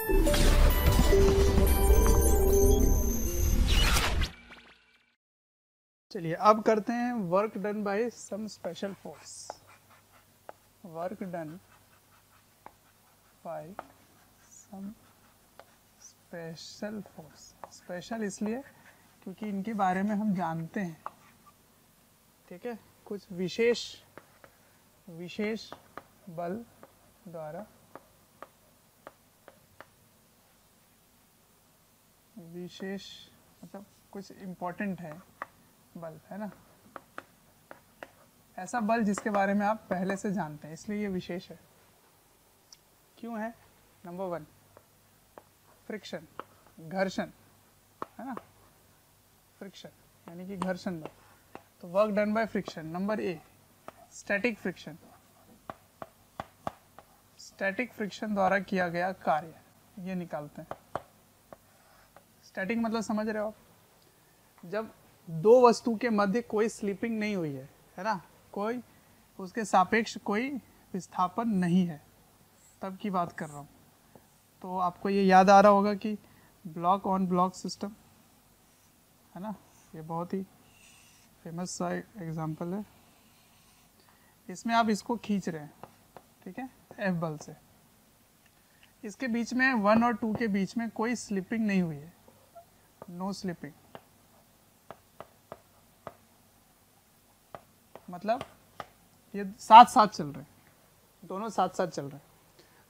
चलिए अब करते हैं work done by some special force. Work done by some special force. Special इसलिए क्योंकि इनके बारे में हम जानते हैं, ठीक है। कुछ विशेष बल द्वारा विशेष मतलब कुछ इम्पोर्टेंट है बल, है ना, ऐसा बल जिसके बारे में आप पहले से जानते हैं, इसलिए ये विशेष है। क्यों है? नंबर 1 फ्रिक्शन, घर्षण, है ना, फ्रिक्शन यानी कि घर्षण बल, तो work done by friction. Number a static friction, static friction द्वारा किया गया कार्य, ये निकालते हैं। स्टैटिक मतलब समझ रहे हो आप, जब दो वस्तु के मध्य कोई स्लिपिंग नहीं हुई है ना, कोई उसके सापेक्ष कोई विस्थापन नहीं है, तब की बात कर रहा हूँ। तो आपको ये याद आ रहा होगा कि ब्लॉक ऑन ब्लॉक सिस्टम, है ना, ये बहुत ही फेमस सा एग्जांपल है। इसमें आप इसको खींच रहे हैं, ठीक है, एफ बल से। इसके बीच में 1 और 2 के बीच में कोई स्लिपिंग नहीं हुई है, नो स्लिपिंग, मतलब ये साथ साथ चल रहे हैं, दोनों साथ साथ चल रहे हैं।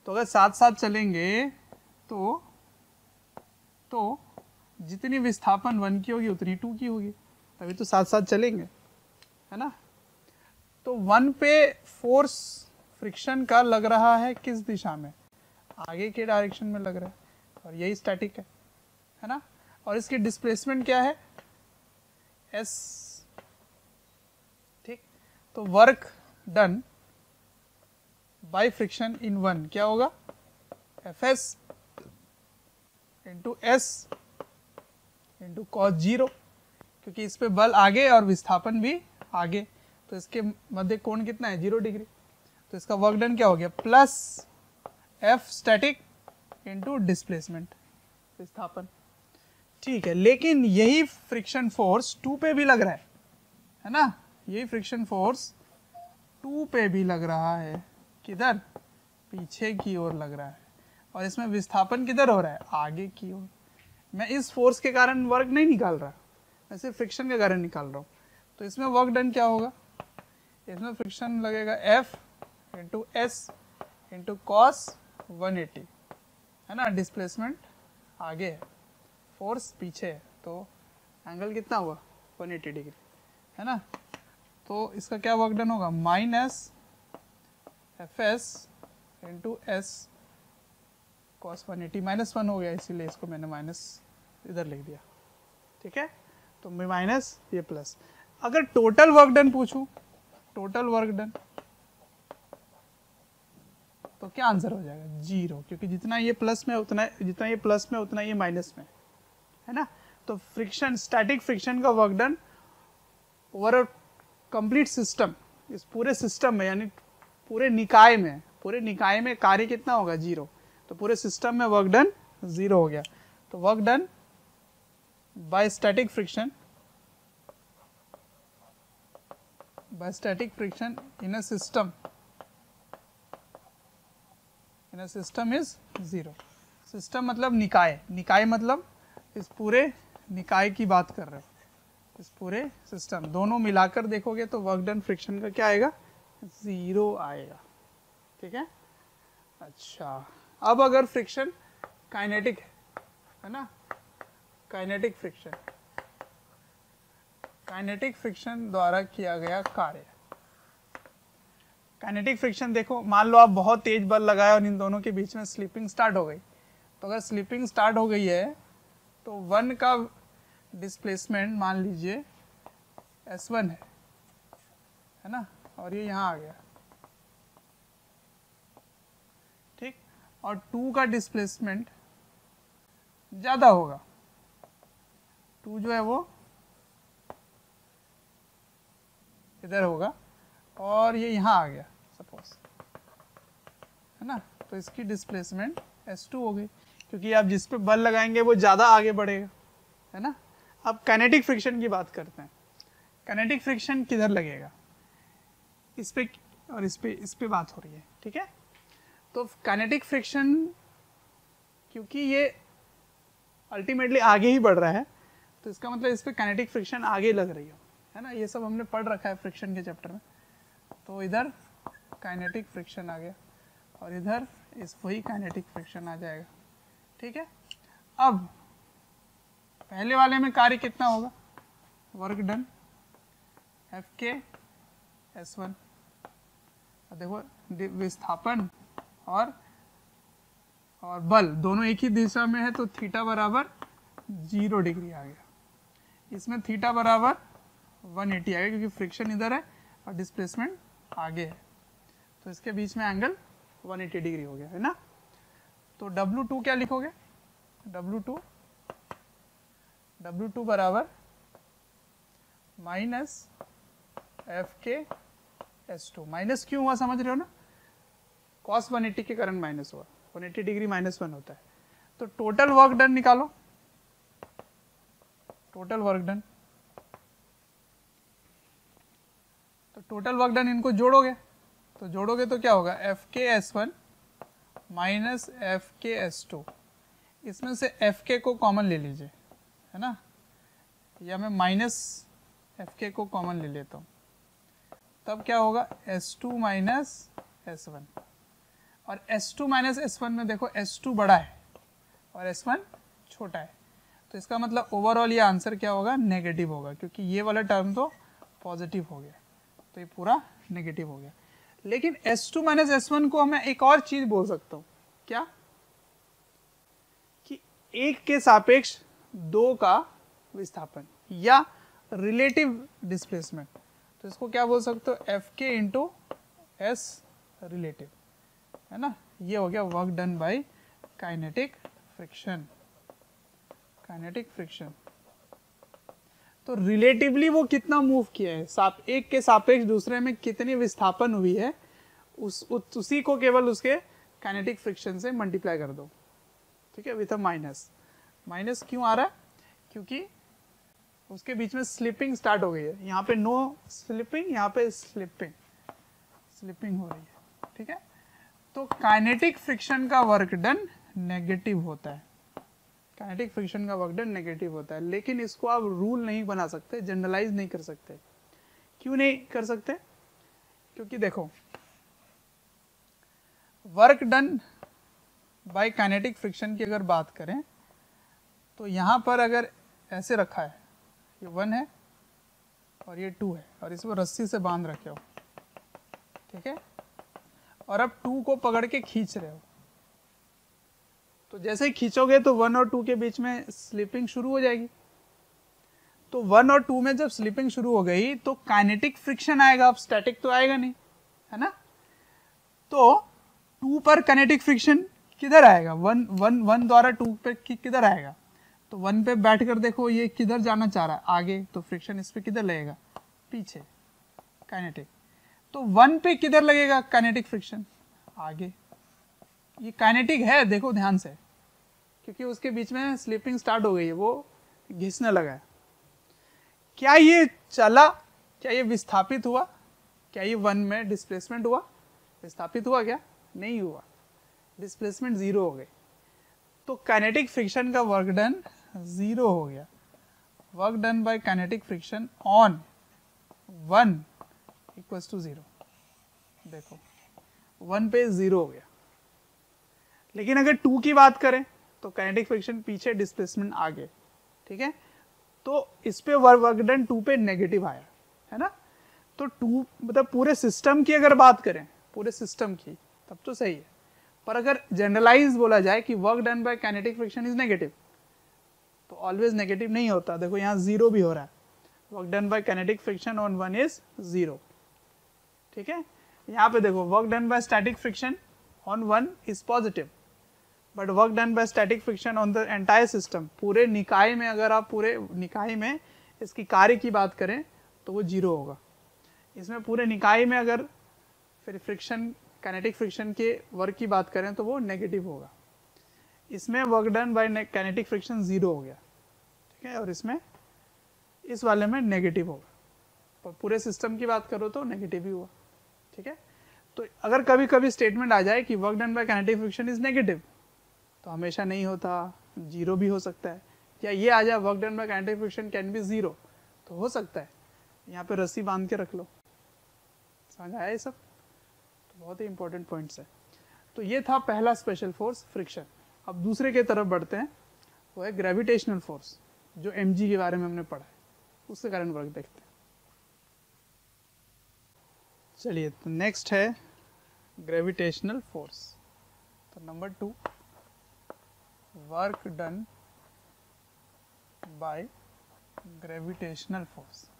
तो अगर साथ साथ चलेंगे तो जितनी विस्थापन 1 की होगी उतनी 2 की होगी, तभी तो साथ साथ चलेंगे, है ना। तो 1 पे फोर्स फ्रिक्शन का लग रहा है किस दिशा में? आगे के डायरेक्शन में लग रहा है, और यही स्टैटिक है ना। और इसकी डिस्प्लेसमेंट क्या है? एस, ठीक। तो वर्क डन बाय फ्रिक्शन इन 1 क्या होगा? F S into S into cos 0, क्योंकि इस पे बल आगे और विस्थापन भी आगे, तो इसके मध्य कोण कितना है? 0 डिग्री। तो इसका वर्क डन क्या हो गया? Plus F static into displacement, विस्थापन, ठीक है। लेकिन यही फ्रिक्शन फोर्स 2 पे भी लग रहा है ना, यही फ्रिक्शन फोर्स 2 पे भी लग रहा है। किधर? पीछे की ओर लग रहा है, और इसमें विस्थापन किधर हो रहा है? आगे की ओर। मैं इस फोर्स के कारण वर्क नहीं निकाल रहा, मैं सिर्फ फ्रिक्शन के कारण निकाल रहा हूँ। तो इसमें वर्क डन क्या होगा? इसमें फ्रिक्शन लगेगा F into S into cos 180, है ना। डिस्प्लेसमेंट आगे है, फोर्स पीछे है, तो एंगल कितना हुआ? 180 डिग्री, है ना। तो इसका क्या वर्क डन होगा? Minus F S into S cos 180, -1 हो गया, इसीलिए इसको मैंने माइनस इधर लिख दिया, ठीक है। तो माइनस ये प्लस। अगर टोटल वर्क डन पूछूं, टोटल वर्क डन, तो क्या आंसर हो जाएगा? 0, क्योंकि जितना ये प्लस में उतना, जितना ये प्लस में उतना ये माइनस में, है ना। तो फ्रिक्शन, स्टैटिक फ्रिक्शन का work done over complete system, इस पूरे सिस्टम में यानी पूरे निकाय में कार्य कितना होगा? 0। तो पूरे सिस्टम में वर्क डन 0 हो गया। तो work done bye static friction in a system is 0। System मतलब निकाय मतलब इस पूरे निकाय की बात कर रहे हो, इस पूरे सिस्टम, दोनों मिलाकर देखोगे तो वर्क डन फ्रिक्शन का क्या आएगा? 0 आएगा, ठीक है। अच्छा, अब अगर फ्रिक्शन काइनेटिक है ना, काइनेटिक फ्रिक्शन द्वारा किया गया कार्य। काइनेटिक फ्रिक्शन देखो, मान लो आप बहुत तेज बल लगाए और इन दोनों के बीच में स्लिपिंग स्टार्ट हो गई। तो अगर स्लिपिंग स्टार्ट हो गई है तो 1 का डिस्प्लेसमेंट मान लीजिए S1 है ना, और ये यहाँ आ गया, ठीक। और 2 का डिस्प्लेसमेंट ज्यादा होगा, 2 जो है वो इधर होगा, और ये यहाँ आ गया सपोज, है ना। तो इसकी डिस्प्लेसमेंट S2 हो गई। क्योंकि आप जिस पे बल लगाएंगे वो ज़्यादा आगे बढ़ेगा, है ना। अब काइनेटिक फ्रिक्शन की बात करते हैं। काइनेटिक फ्रिक्शन किधर लगेगा, इस पे और इस पे बात हो रही है, ठीक है। तो काइनेटिक फ्रिक्शन क्योंकि ये अल्टीमेटली आगे ही बढ़ रहा है, तो इसका मतलब इस पे काइनेटिक फ्रिक्शन आगे लग रही है ना। ये सब हमने पढ़ रखा है फ्रिक्शन के चैप्टर में। तो इधर काइनेटिक फ्रिक्शन आ गया और इधर इस वही काइनेटिक फ्रिक्शन आ जाएगा, ठीक है। अब पहले वाले में कार्य कितना होगा, वर्क डन Fk S1। देखो विस्थापन और बल दोनों एक ही दिशा में है, तो थीटा बराबर 0 डिग्री आ गया। इसमें थीटा बराबर 180 आ गया क्योंकि फ्रिक्शन इधर है और डिस्प्लेसमेंट आगे है, तो इसके बीच में एंगल 180 डिग्री हो गया, है ना। तो W2 क्या लिखोगे, W2 बराबर माइनस Fk S2। माइनस क्यों हुआ समझ रहे हो ना, cos 180 के कारण माइनस हुआ, 180 डिग्री -1 होता है। तो टोटल वर्क डन निकालो, टोटल वर्क डन। तो टोटल वर्क डन इनको जोड़ोगे तो क्या होगा, Fk S1 minus Fk S2। इसमें से Fk को कॉमन ले लीजिए, है ना, या मैं माइनस Fk को कॉमन ले लेता हूँ, तब क्या होगा S2 माइनस S1। और S2 माइनस S1 में देखो S2 बड़ा है और S1 छोटा है, तो इसका मतलब ओवरऑल ये आंसर क्या होगा, नेगेटिव होगा, क्योंकि ये वाला टर्म तो पॉजिटिव हो गया, तो ये पूरा नेगेटिव हो गया। लेकिन S2 माइनस S1 को मैं एक और चीज बोल सकता हूँ, क्या, कि एक के सापेक्ष दो का विस्थापन या रिलेटिव डिस्प्लेसमेंट, तो इसको क्या बोल सकते हो, Fk इंटू एस रिलेटिव, है ना। ये हो गया work done by kinetic friction. Kinetic friction तो रिलेटिवली वो कितना मूव किया है, एक के सापेक्ष दूसरे में कितनी विस्थापन हुई है, उसी को केवल उसके काइनेटिक फ्रिक्शन से मल्टीप्लाई कर दो, ठीक है, विथ अ माइनस। माइनस क्यों आ रहा है, क्योंकि उसके बीच में स्लिपिंग स्टार्ट हो गई है। यहाँ पे नो स्लिपिंग, यहाँ पे स्लिपिंग हो रही है, ठीक है। तो काइनेटिक फ्रिक्शन का वर्क डन नेगेटिव होता है, काइनेटिक फ्रिक्शन का वर्क डन नेगेटिव होता है। लेकिन इसको आप रूल नहीं बना सकते, जनरलाइज नहीं कर सकते। क्यों नहीं कर सकते, क्योंकि देखो work done by kinetic friction की अगर बात करें तो यहाँ पर अगर ऐसे रखा है, ये 1 है और ये 2 है और इसको रस्सी से बांध रखे हो, ठीक है, और अब 2 को पकड़ के खींच रहे हो, तो जैसे ही खींचोगे तो 1 और 2 के बीच में स्लिपिंग शुरू हो जाएगी। तो 1 और 2 में जब स्लिपिंग शुरू हो गई तो काइनेटिक फ्रिक्शन आएगा, अब स्टैटिक तो आएगा नहीं, है ना। तो 2 पर काइनेटिक फ्रिक्शन किधर आएगा, 1 द्वारा 2 पे किधर आएगा, तो 1 पे बैठ कर देखो ये किधर जाना चाह रहा है, आगे, तो फ्रिक्शन इस पे किधर लगेगा, पीछे, काइनेटिक। तो 1 पे किधर लगेगा काइनेटिक फ्रिक्शन, आगे। ये काइनेटिक है, देखो ध्यान से, क्योंकि उसके बीच में स्लिपिंग स्टार्ट हो गई है, वो घिसने लगा है। क्या ये चला, क्या ये विस्थापित हुआ, क्या ये 1 में डिस्प्लेसमेंट हुआ, विस्थापित हुआ क्या, नहीं हुआ, डिस्प्लेसमेंट 0 हो गई। तो काइनेटिक फ्रिक्शन का वर्क डन 0 हो गया। Work done by kinetic friction on 1 equals to 0, देखो 1 पे 0 हो गया। लेकिन अगर 2 की बात करें तो काइनेटिक फ्रिक्शन पीछे, डिस्प्लेसमेंट आगे, ठीक है। तो इस पे वर्क डन 2 पे नेगेटिव आया, है ना। तो 2 मतलब पूरे सिस्टम की अगर बात करें, पूरे सिस्टम की, तब तो सही है। पर अगर जनरलाइज बोला जाए कि work done by kinetic friction is negative, तो ऑलवेज नेगेटिव नहीं होता। देखो यहाँ 0 भी हो रहा है, work done by kinetic friction on 1 is 0, ठीक है। यहाँ पे देखो work done bye static friction on 1 is positive, but work done bye static friction on the entire system, पूरे निकाय में, अगर आप पूरे निकाय में इसकी कार्य की बात करें तो वो 0 होगा। इसमें पूरे निकाय में अगर फिर फ्रिक्शन, काइनेटिक फ्रिक्शन के वर्क की बात करें तो वो नेगेटिव होगा। इसमें work done by kinetic friction 0 हो गया, ठीक है, और इसमें इस वाले में नेगेटिव होगा, पर पूरे सिस्टम की बात करो तो नेगेटिव ही हुआ, ठीक है। तो अगर कभी कभी स्टेटमेंट आ जाए कि work done by kinetic friction is negative, तो हमेशा नहीं होता, 0 भी हो सकता है, या ये आ जाए work done by kinetic friction can be 0, तो हो सकता है। यहाँ पे रस्सी बांध के रख लो, समझ आया ये सब, तो बहुत ही इंपॉर्टेंट पॉइंट्स है। तो ये था पहला स्पेशल फोर्स फ्रिक्शन। अब दूसरे के तरफ बढ़ते हैं, वो है ग्रेविटेशनल फोर्स, जो mg के बारे में हमने पढ़ा है, उसके कारण वर्क देखते हैं। चलिए, तो नेक्स्ट है ग्रेविटेशनल फोर्स। तो number 2, work done by gravitational force.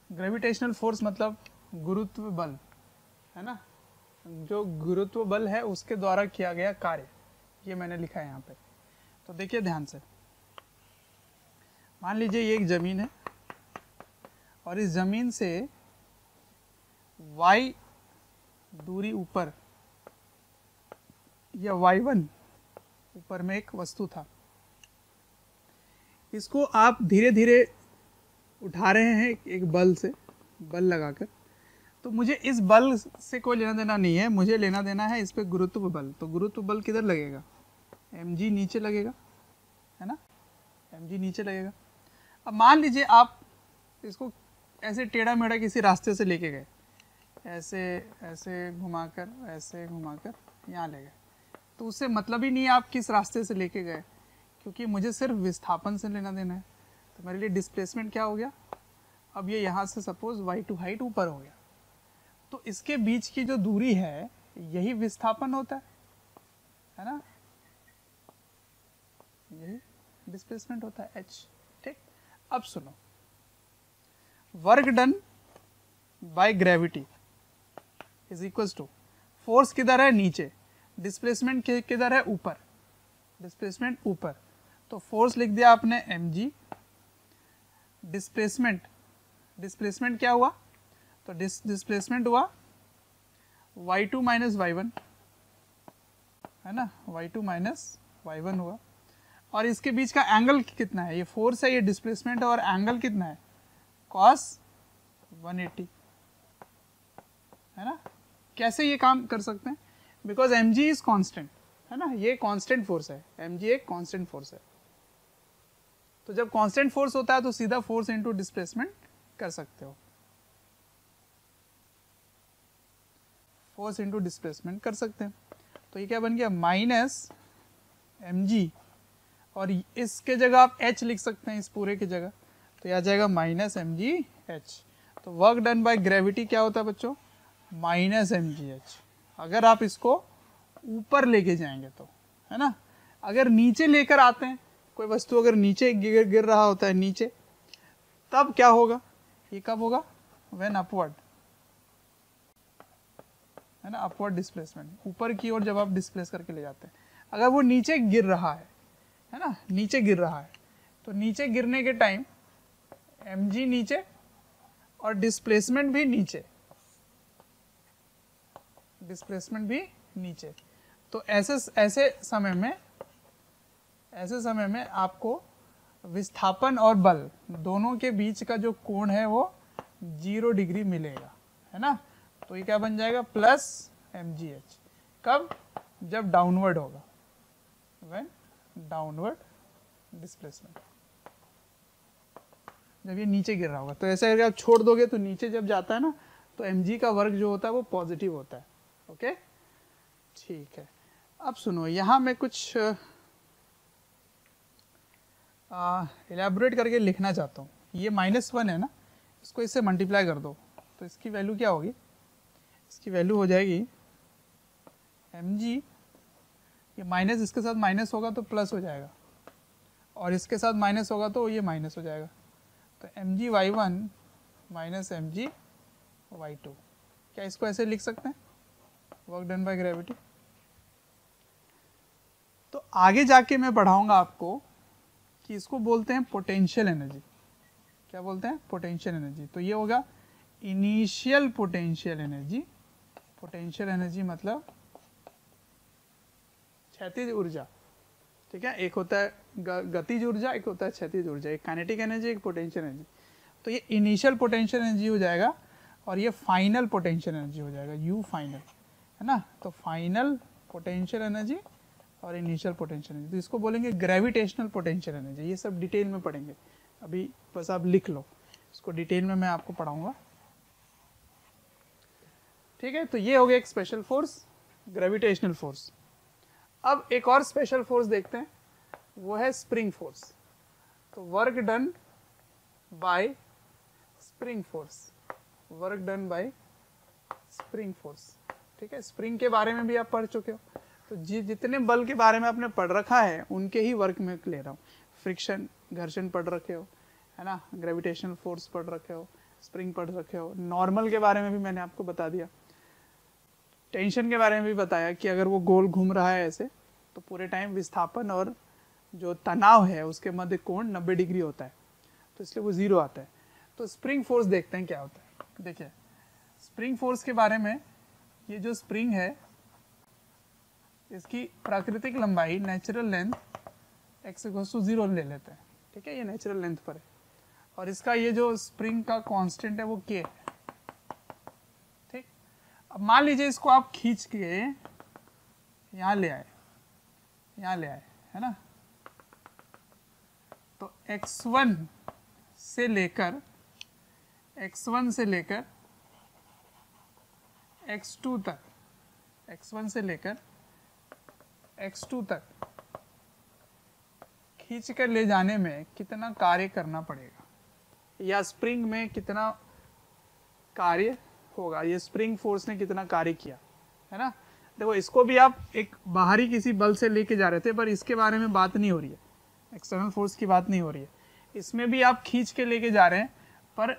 Gravitational force मतलब गुरुत्व बल, है ना, जो गुरुत्व बल है उसके द्वारा किया गया कार्य, ये मैंने लिखा है यहाँ पे। तो देखिए ध्यान से, मान लीजिए ये एक जमीन है और इस जमीन से y दूरी ऊपर या y1 ऊपर में एक वस्तु था, इसको आप धीरे धीरे उठा रहे हैं एक बल से, बल लगाकर। तो मुझे इस बल से कोई लेना देना नहीं है, मुझे लेना देना है इस पे गुरुत्व बल। तो गुरुत्व बल किधर लगेगा, mg नीचे लगेगा, है ना, mg नीचे लगेगा। अब मान लीजिए आप इसको ऐसे टेढ़ा मेढ़ा किसी रास्ते से लेके गए, ऐसे ऐसे घुमाकर, ऐसे घुमाकर यहाँ ले गए, तो उससे मतलब ही नहीं है आप किस रास्ते से लेके गए, क्योंकि मुझे सिर्फ विस्थापन से लेना देना है। तो मेरे लिए डिस्प्लेसमेंट क्या हो गया, अब ये यहाँ से सपोज y2 हाइट ऊपर हो गया, तो इसके बीच की जो दूरी है यही विस्थापन होता है ना, यही डिस्प्लेसमेंट होता है h, ठीक। अब सुनो, work done by gravity is equal to force किधर है, नीचे, डिस्प्लेसमेंट किधर है, ऊपर, डिस्प्लेसमेंट ऊपर। तो फोर्स लिख दिया आपने mg, डिस्प्लेसमेंट, डिस्प्लेसमेंट क्या हुआ, तो डिस्प्लेसमेंट हुआ y2 माइनस y1, है ना, y2 माइनस y1 हुआ, और इसके बीच का एंगल कितना है, ये फोर्स है, ये डिस्प्लेसमेंट है, और एंगल कितना है, cos 180, है ना। कैसे ये काम कर सकते हैं, बिकॉज mg इज कांस्टेंट, है ना, ये कांस्टेंट फोर्स है, mg एक कांस्टेंट फोर्स है। तो जब कांस्टेंट फोर्स होता है तो सीधा फोर्स इनटू डिस्प्लेसमेंट कर सकते हो, फोर्स इनटू डिस्प्लेसमेंट कर सकते हैं। तो ये क्या बन गया, माइनस mg, और इसके जगह आप h लिख सकते हैं, इस पूरे की जगह, तो यह आ जाएगा माइनस mg h। तो वर्क डन बाय ग्रेविटी क्या होता है बच्चों, माइनस mg h। अगर आप इसको ऊपर लेके जाएंगे तो, है ना, अगर नीचे लेकर आते हैं, कोई वस्तु अगर नीचे गिर रहा होता है नीचे, तब क्या होगा, ये कब होगा, व्हेन अपवर्ड, है ना, अपवर्ड डिस्प्लेसमेंट, ऊपर की ओर जब आप डिस्प्लेस करके ले जाते हैं। अगर वो नीचे गिर रहा है ना, नीचे गिर रहा है, तो नीचे गिरने के टाइम mg नीचे और डिस्प्लेसमेंट भी नीचे, डिस्प्लेसमेंट भी नीचे। तो ऐसे समय में आपको विस्थापन और बल दोनों के बीच का जो कोण है वो 0 डिग्री मिलेगा, है ना। तो ये क्या बन जाएगा, प्लस mgh, कब, जब डाउनवर्ड होगा, व्हेन डाउनवर्ड डिस्प्लेसमेंट, जब ये नीचे गिर रहा होगा। तो ऐसे अगर आप छोड़ दोगे तो नीचे जब जाता है ना, तो mg का वर्क जो होता है वो पॉजिटिव होता है, ओके, ठीक है। अब सुनो, यहाँ मैं कुछ इलेबोरेट करके लिखना चाहता हूँ। ये -1 है ना, इसको इससे मल्टीप्लाई कर दो, तो इसकी वैल्यू क्या होगी, इसकी वैल्यू हो जाएगी mg, ये माइनस इसके साथ माइनस होगा तो प्लस हो जाएगा, और इसके साथ माइनस होगा तो ये माइनस हो जाएगा। तो mg y1 minus mg y2, क्या इसको ऐसे लिख सकते हैं, वर्क डन बाय ग्रेविटी। तो आगे जाके मैं पढ़ाऊंगा आपको कि इसको बोलते हैं पोटेंशियल एनर्जी। क्या बोलते हैं, पोटेंशियल एनर्जी। तो ये होगा initial potential energy potential energy मतलब क्षैतिज ऊर्जा, ठीक है। एक होता है गतिज ऊर्जा, एक होता है क्षैतिज ऊर्जा, एक काइनेटिक एनर्जी, एक पोटेंशियल एनर्जी। तो ये इनिशियल पोटेंशियल एनर्जी हो जाएगा और ये फाइनल पोटेंशियल एनर्जी हो जाएगा, यू फाइनल, है ना। तो फाइनल पोटेंशियल एनर्जी और इनिशियल पोटेंशियल एनर्जी, तो इसको बोलेंगे ग्रेविटेशनल पोटेंशियल एनर्जी। ये सब डिटेल में पढ़ेंगे, अभी बस आप लिख लो, इसको डिटेल में मैं आपको पढ़ाऊंगा, ठीक है। तो ये हो गया एक स्पेशल फोर्स, ग्रेविटेशनल फोर्स। अब एक और स्पेशल फोर्स देखते हैं, वो है स्प्रिंग फोर्स। तो work done by spring force, work done by spring force, ठीक है। स्प्रिंग के बारे में भी आप पढ़ चुके हो, तो जितने बल के बारे में आपने पढ़ रखा है उनके ही वर्क में ले रहा हूँ। फ्रिक्शन, घर्षण पढ़ रखे हो, है ना, ग्रेविटेशनल फोर्स पढ़ रखे हो, स्प्रिंग पढ़ रखे हो, नॉर्मल के बारे में भी मैंने आपको बता दिया, टेंशन के बारे में भी बताया कि अगर वो गोल घूम रहा है ऐसे तो पूरे टाइम विस्थापन और जो तनाव है उसके मध्य कोण 90 डिग्री होता है, तो इसलिए वो 0 आता है। तो स्प्रिंग फोर्स देखते हैं क्या होता है। देखिए स्प्रिंग फोर्स के बारे में, ये जो स्प्रिंग है इसकी प्राकृतिक लंबाई, नेचुरल लेंथ x=0 ले लेते हैं, ठीक है, ये नेचुरल लेंथ पर है। और इसका ये जो स्प्रिंग का कांस्टेंट है वो k है, ठीक। अब मान लीजिए इसको आप खींच के यहाँ ले आए, यहाँ ले आए, है ना। तो x1 से लेकर x2 तक, x1 से लेकर x2 तक खींच कर ले जाने में कितना कार्य करना पड़ेगा, या स्प्रिंग में कितना कार्य होगा, ये स्प्रिंग फोर्स ने कितना कार्य किया, है ना। देखो इसको भी आप एक बाहरी किसी बल से लेके जा रहे थे, पर इसके बारे में बात नहीं हो रही है, एक्सटर्नल फोर्स की बात नहीं हो रही है। इसमें भी आप खींच के लेके जा रहे हैं, पर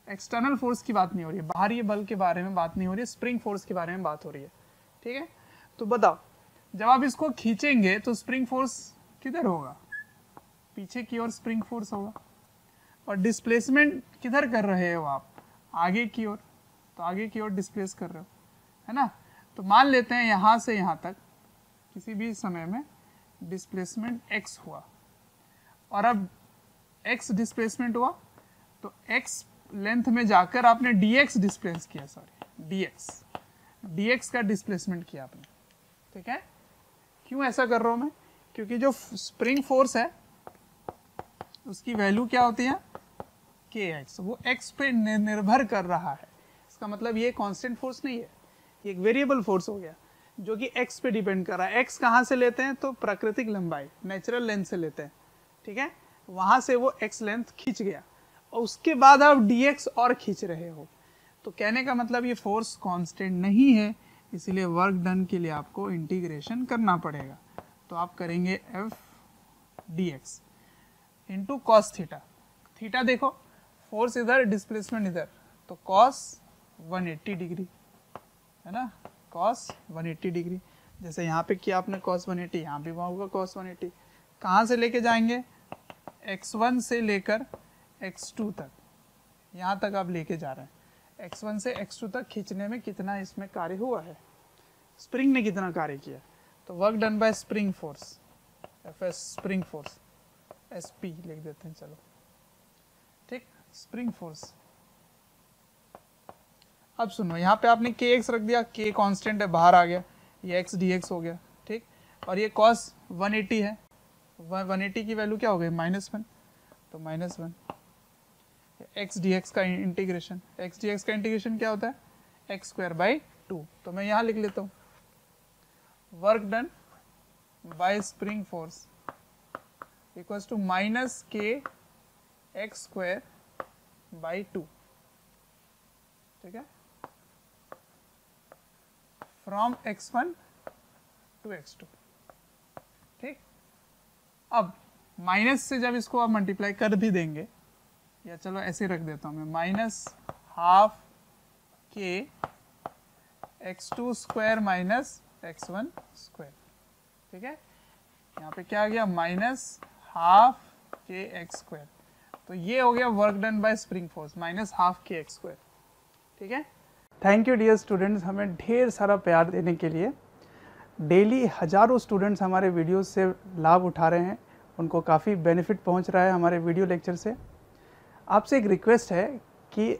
एक्सटर्नल फोर्स की बात नहीं हो रही है, बाहरी बल के बारे में बात नहीं हो रही है, स्प्रिंग फोर्स के बारे में बात हो रही है, ठीक है। तो बताओ, जब आप इसको खींचेंगे तो स्प्रिंग फोर्स किधर होगा, पीछे की ओर स्प्रिंग फोर्स होगा, और डिस्प्लेसमेंट किधर कर रहे हो आप, आगे की ओर, तो आगे की ओर डिस्प्लेस कर रहे हो, है ना। तो मान लेते हैं यहाँ से यहाँ तक किसी भी समय में डिस्प्लेसमेंट x हुआ, और अब x डिस्प्लेसमेंट हुआ तो x लेंथ में जाकर आपने dx डिस्प्लेस किया, सॉरी dx का डिस्प्लेसमेंट किया आपने, ठीक है। क्यों ऐसा कर रहा हूं मैं, क्योंकि जो स्प्रिंग फोर्स है उसकी वैल्यू क्या होती है kx, वो x पे निर्भर कर रहा है। इसका मतलब ये कांस्टेंट फोर्स नहीं है, ये एक वेरिएबल फोर्स हो गया जो कि x पे डिपेंड कर रहा है। x कहाँ से लेते हैं, तो प्राकृतिक लंबाई, नेचुरल लेंथ से लेते हैं, ठीक है। वहां से वो x लेंथ खींच गया और उसके बाद आप dx और खींच रहे हो, तो कहने का मतलब ये फोर्स कांस्टेंट नहीं है, इसलिए वर्क डन के लिए आपको इंटीग्रेशन करना पड़ेगा। तो आप करेंगे f dx into cos theta, theta देखो, फोर्स इधर, डिस्प्लेसमेंट इधर, तो कॉस 180 डिग्री, है ना, कॉस 180 डिग्री। जैसे यहाँ पे किया आपने cos 180, यहाँ भी होगा cos 180। कहाँ से लेके जाएंगे, x1 से लेकर x2 तक, यहाँ तक आप लेके जा रहे हैं। x1 से x2 तक खींचने में कितना इसमें कार्य हुआ है, स्प्रिंग ने कितना कार्य किया, तो work done by spring force, FS spring force, SP लिख देते हैं, चलो ठीक, स्प्रिंग फोर्स। अब सुनो, यहाँ पे आपने kx रख दिया, k कांस्टेंट है, बाहर आ गया, ये x dx हो गया, ठीक। और ये cos 180 है, 180 की वैल्यू क्या हो गई, -1, तो -1। x dx का इंटीग्रेशन, x dx का इंटीग्रेशन क्या होता है, x²/2। तो मैं यहाँ लिख लेता हूँ, work done by spring force equals to -k x²/2, ठीक है, फ्रॉम x1 टू x2, ठीक। अब माइनस से जब इसको आप मल्टीप्लाई कर भी देंगे, या चलो ऐसे रख देता हूं मैं, -12k x2² -x1², ठीक है। यहाँ पे क्या आ गया, -12k x², तो ये हो गया work done by spring force, -12k x², ठीक है। थैंक यू डियर स्टूडेंट्स, हमें ढेर सारा प्यार देने के लिए। डेली हज़ारों स्टूडेंट्स हमारे वीडियो से लाभ उठा रहे हैं, उनको काफ़ी बेनिफिट पहुंच रहा है हमारे वीडियो लेक्चर से। आपसे एक रिक्वेस्ट है कि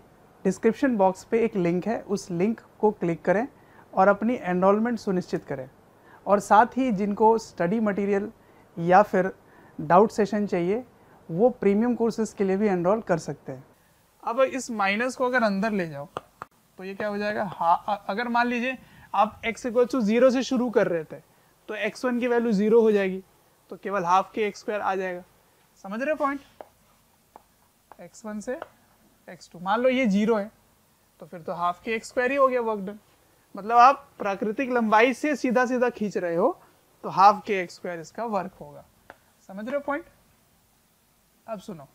डिस्क्रिप्शन बॉक्स पे एक लिंक है, उस लिंक को क्लिक करें और अपनी एनरोलमेंट सुनिश्चित करें। और साथ ही जिनको स्टडी मटेरियल या फिर डाउट सेशन चाहिए वो प्रीमियम कोर्सेज के लिए भी एनरोल कर सकते हैं। अब इस माइनस को अगर अंदर ले जाओ तो ये क्या हो जाएगा, अगर मान लीजिए आप x इक्वल टू 0 से शुरू कर रहे थे तो x1 की वैल्यू 0 हो जाएगी, तो केवल हाफ के x स्क्वायर आ जाएगा। समझ रहे हो पॉइंट? x1 से x2, मान लो ये 0 है तो फिर तो हाफ के x स्क्वायर ही हो गया वर्क डन। मतलब आप प्राकृतिक लंबाई से सीधा सीधा खींच रहे हो तो हाफ के x स्क्वायर इसका वर्क होगा। समझ रहे हो पॉइंट? अब सुनो,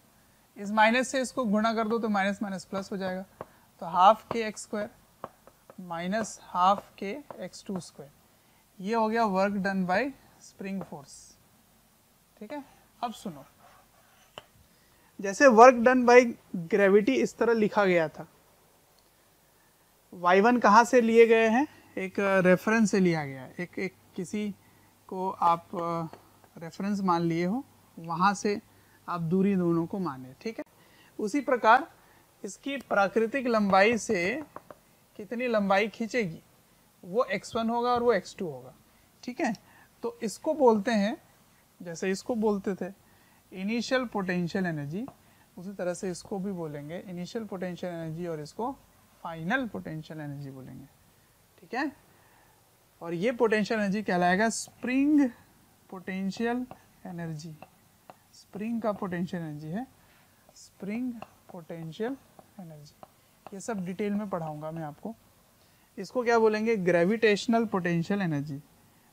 इस माइनस से इसको गुणा कर दो तो माइनस माइनस प्लस हो जाएगा, तो half k x square minus half के x2 स्क्वायर, ये हो गया work done by spring force. ठीक है, अब सुनो, जैसे वर्क डन बाय ग्रेविटी इस तरह लिखा गया था, y1 कहाँ से लिए गए हैं, एक रेफरेंस से लिया गया है, एक किसी को आप रेफरेंस मान लिए हो, वहाँ से आप दूरी दोनों को माने। ठीक है, उसी प्रकार इसकी प्राकृतिक लंबाई से कितनी लंबाई खींचेगी वो x1 होगा और वो x2 होगा। ठीक है, तो इसको बोलते हैं, जैसे इसको बोलते थे इनिशियल पोटेंशियल एनर्जी, उसी तरह से इसको भी बोलेंगे इनिशियल पोटेंशियल एनर्जी और इसको फाइनल पोटेंशियल एनर्जी बोलेंगे। ठीक है, और ये पोटेंशियल एनर्जी कहलाएगा स्प्रिंग पोटेंशियल एनर्जी। स्प्रिंग का पोटेंशियल एनर्जी है स्प्रिंग पोटेंशियल एनर्जी। ये सब डिटेल में पढ़ाऊंगा मैं आपको। इसको क्या बोलेंगे, ग्रेविटेशनल पोटेंशियल एनर्जी,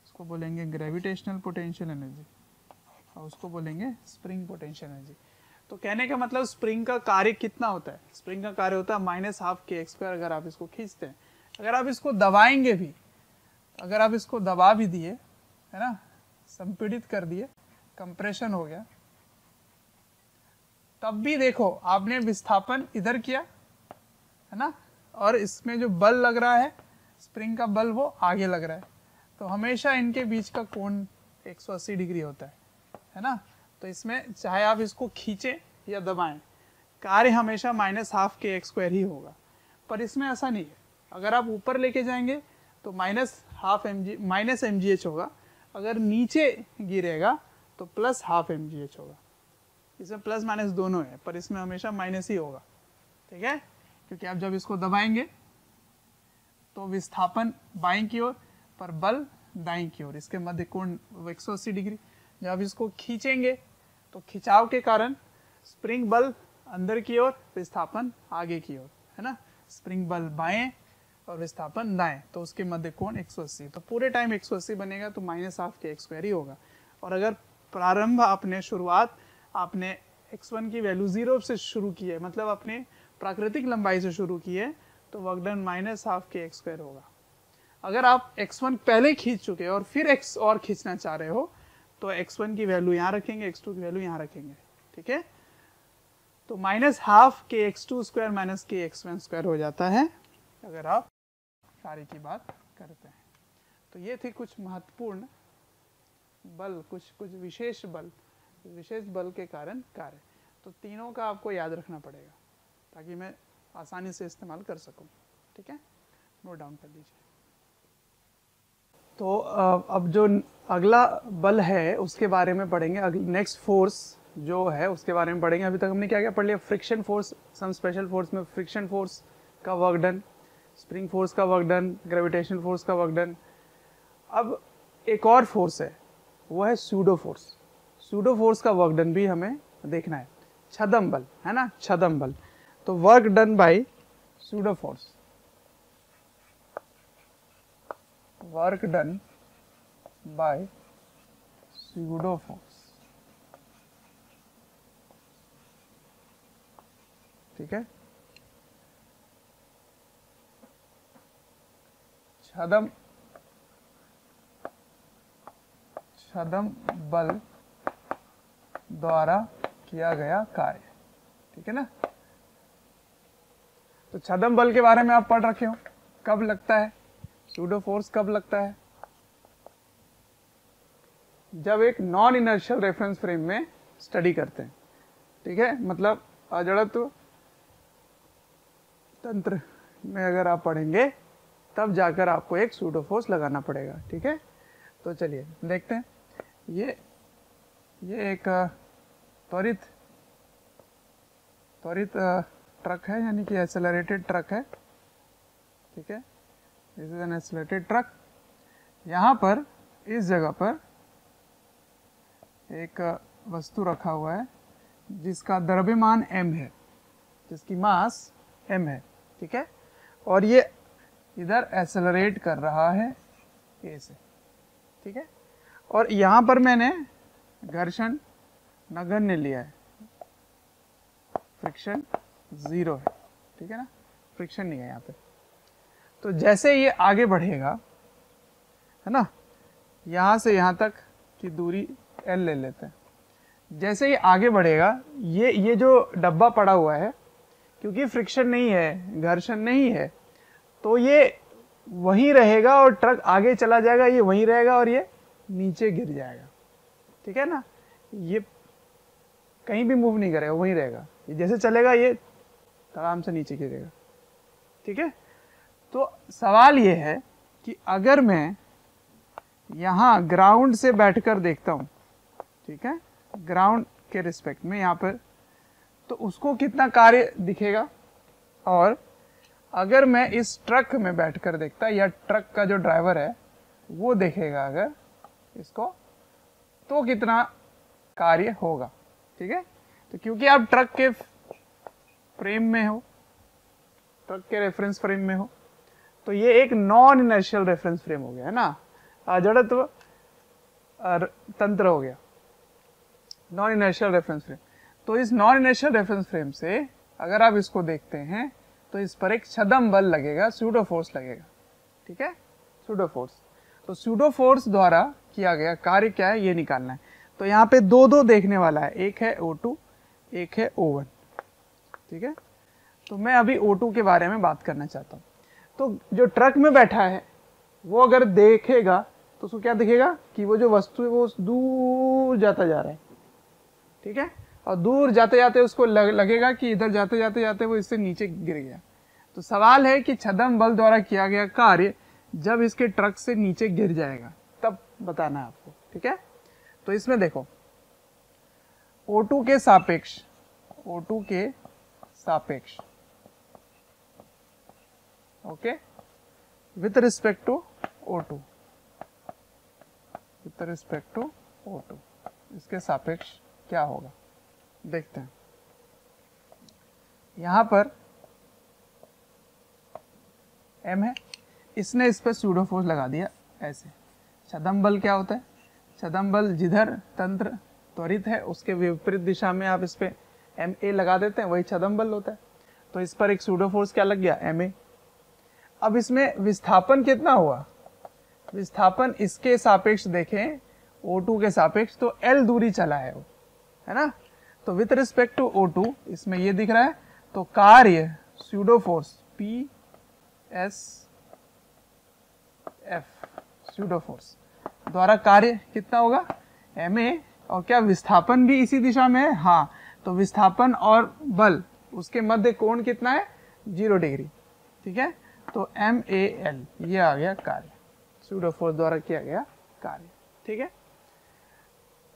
इसको बोलेंगे ग्रेविटेशनल पोटेंशियल एनर्जी, और उसको बोलेंगे स्प्रिंग पोटेंशियल एनर्जी। तो कहने का मतलब स्प्रिंग का कार्य कितना होता है, स्प्रिंग का कार्य होता है minus half k x square. अगर आप इसको खींचते हैं, अगर आप इसको दबाएंगे भी, अगर आप इसको दबा भी दिए, है ना, संपीड़ित कर दिए, कंप्रेशन हो गया, तब भी देखो आपने विस्थापन इधर किया, है ना, और इसमें जो बल लग रहा है स्प्रिंग का बल वो आगे लग रहा है, तो हमेशा इनके बीच का कोण 180 डिग्री होता है ना। तो इसमें चाहे आप इसको खींचे या दबाएं, कार्य हमेशा minus half k x square ही होगा। पर इसमें ऐसा नहीं है, अगर आप ऊपर लेके जाएंगे तो minus half minus m g h होगा, अगर नीचे गिरेगा तो plus half m g h होगा। इसमें प्लस माइनस दोनों है, पर इसमें हमेशा माइनस ही होगा। ठीक है, क्योंकि आप जब इसको दबाएंगे तो विस्थापन बाईं की ओर पर बल दाईं की ओर, इसके मध्य कोण 180 डिग्री। जब आप इसको खींचेंगे तो खिंचाव के कारण स्प्रिंग बल अंदर की ओर, विस्थापन आगे की ओर, है ना, स्प्रिंग बल बाएं और विस्थापन दाएं, तो उसके मध्य कोण 180। तो पूरे टाइम 180 बनेगा तो minus half k x square ही होगा। और अगर प्रारंभ आपने शुरुआत आपने x1 की वैल्यू 0 से शुरू की है, मतलब अपने प्राकृतिक लंबाई से शुरू की है, तो work done minus half k x square होगा। अगर आप x1 पहले खींच चुके और फिर x और खींचना चाह रहे हो तो x1 की वैल्यू यहाँ रखेंगे, x2 की वैल्यू यहाँ रखेंगे। ठीक है, तो माइनस हाफ के x2 स्क्वायर माइनस के x1 स्क्वायर हो जाता है अगर आप कार्य की बात करते हैं। तो ये थी कुछ महत्वपूर्ण बल, कुछ विशेष बल के कारण कार्य। तो तीनों का आपको याद रखना पड़ेगा ताकि मैं आसानी से इस्तेमाल कर सकूं। ठीक है, नोट डाउन कर लीजिए। तो अब जो अगला बल है उसके बारे में पढ़ेंगे। नेक्स्ट फोर्स जो है उसके बारे में पढ़ेंगे। अभी तक हमने क्या क्या पढ़ लिया, friction force, some special force में फ्रिक्शन फोर्स का वर्क डन, स्प्रिंग फोर्स का वर्क डन, ग्रेविटेशन फोर्स का वर्क डन। अब एक और फोर्स है, वो है सूडो फोर्स। सूडो फोर्स का वर्क डन भी हमें देखना है। छदम बल, है ना, छदम बल। तो work done by pseudo force, work done by pseudo force. ठीक है, छदम बल द्वारा किया गया कार्य। ठीक है ना, तो छदम बल के बारे में आप पढ़ रखे हो, कब लगता है, सूडो फोर्स कब लगता है, जब एक नॉन इनर्शियल रेफरेंस फ्रेम में स्टडी करते हैं, ठीक है। मतलब अजड़त्व तंत्र में अगर आप पढ़ेंगे तब जाकर आपको एक सूडो फोर्स लगाना पड़ेगा, ठीक है। तो चलिए देखते हैं, ये एक त्वरित ट्रक है, यानी कि एक्सेलरेटेड ट्रक है, ठीक है। This is an accelerated truck. यहाँ पर इस जगह पर एक वस्तु रखा हुआ है जिसका द्रव्यमान m है, जिसकी मास m है, ठीक है। और ये इधर एक्सेलरेट कर रहा है a से, ठीक है। और यहाँ पर मैंने घर्षण नगण्य लिया है, फ्रिक्शन 0 है, ठीक है ना, फ्रिक्शन नहीं है यहाँ पे। तो जैसे ये आगे बढ़ेगा, है ना, यहाँ से यहाँ तक की दूरी L ले लेते हैं। जैसे ये आगे बढ़ेगा, ये जो डब्बा पड़ा हुआ है, क्योंकि फ्रिक्शन नहीं है, घर्षण नहीं है, तो ये वहीं रहेगा और ट्रक आगे चला जाएगा, ये वहीं रहेगा और ये नीचे गिर जाएगा, ठीक है ना। ये कहीं भी मूव नहीं करेगा, वहीं रहेगा। ये जैसे चलेगा ये आराम से नीचे गिरेगा, ठीक है। तो सवाल ये है कि अगर मैं यहाँ ग्राउंड से बैठकर देखता हूँ, ठीक है, ग्राउंड के रिस्पेक्ट में यहाँ पर, तो उसको कितना कार्य दिखेगा। और अगर मैं इस ट्रक में बैठकर देखता, या ट्रक का जो ड्राइवर है वो देखेगा अगर इसको, तो कितना कार्य होगा, ठीक है। तो क्योंकि आप ट्रक के फ्रेम में हो, ट्रक के रेफरेंस फ्रेम में हो, तो ये एक नॉन इनर्शियल रेफरेंस फ्रेम हो गया, है ना, अजड़त्व तंत्र हो गया, नॉन इनर्शियल रेफरेंस फ्रेम। तो इस नॉन इनर्शियल रेफरेंस फ्रेम से अगर आप इसको देखते हैं तो इस पर एक छदम बल लगेगा, सूडो फोर्स लगेगा, ठीक है, सूडो फोर्स। तो सूडो फोर्स द्वारा किया गया कार्य क्या है ये निकालना है। तो यहाँ पे दो देखने वाला है, एक है O2, एक है O1, ठीक है। तो मैं अभी O2 के बारे में बात करना चाहता हूँ। तो जो ट्रक में बैठा है वो अगर देखेगा तो उसको क्या दिखेगा कि वो जो वस्तु है वो दूर जाता जा रहा है, ठीक है। और दूर जाते जाते उसको लगेगा कि इधर जाते जाते जाते वो इससे नीचे गिर गया। तो सवाल है कि छदम बल द्वारा किया गया कार्य जब इसके ट्रक से नीचे गिर जाएगा तब बताना है आपको, ठीक है। तो इसमें देखो O2 के सापेक्ष, O2 के सापेक्ष, okay, with respect to O2, with respect to O2, इसके सापेक्ष क्या होगा देखते हैं। यहां पर m है, इसने इस पर सूडो फोर्स लगा दिया ऐसे। छदम बल क्या होता है, छदम बल जिधर तंत्र त्वरित है उसके विपरीत दिशा में आप इस पे ma लगा देते हैं, वही छदम बल होता है। तो इस पर एक सूडो फोर्स क्या लग गया, ma। अब इसमें विस्थापन कितना हुआ, विस्थापन इसके सापेक्ष देखें, O2 के सापेक्ष, तो L दूरी चला है वो, है ना। तो विथ रिस्पेक्ट टू O2 इसमें ये दिख रहा है, तो कार्य pseudo force PS F pseudo force द्वारा कार्य कितना होगा, ma। और क्या विस्थापन भी इसी दिशा में है, हाँ। तो विस्थापन और बल उसके मध्य कोण कितना है, 0 डिग्री, ठीक है। तो MAL ये आ गया कार्य, सूडो फोर्स द्वारा किया गया कार्य, ठीक है।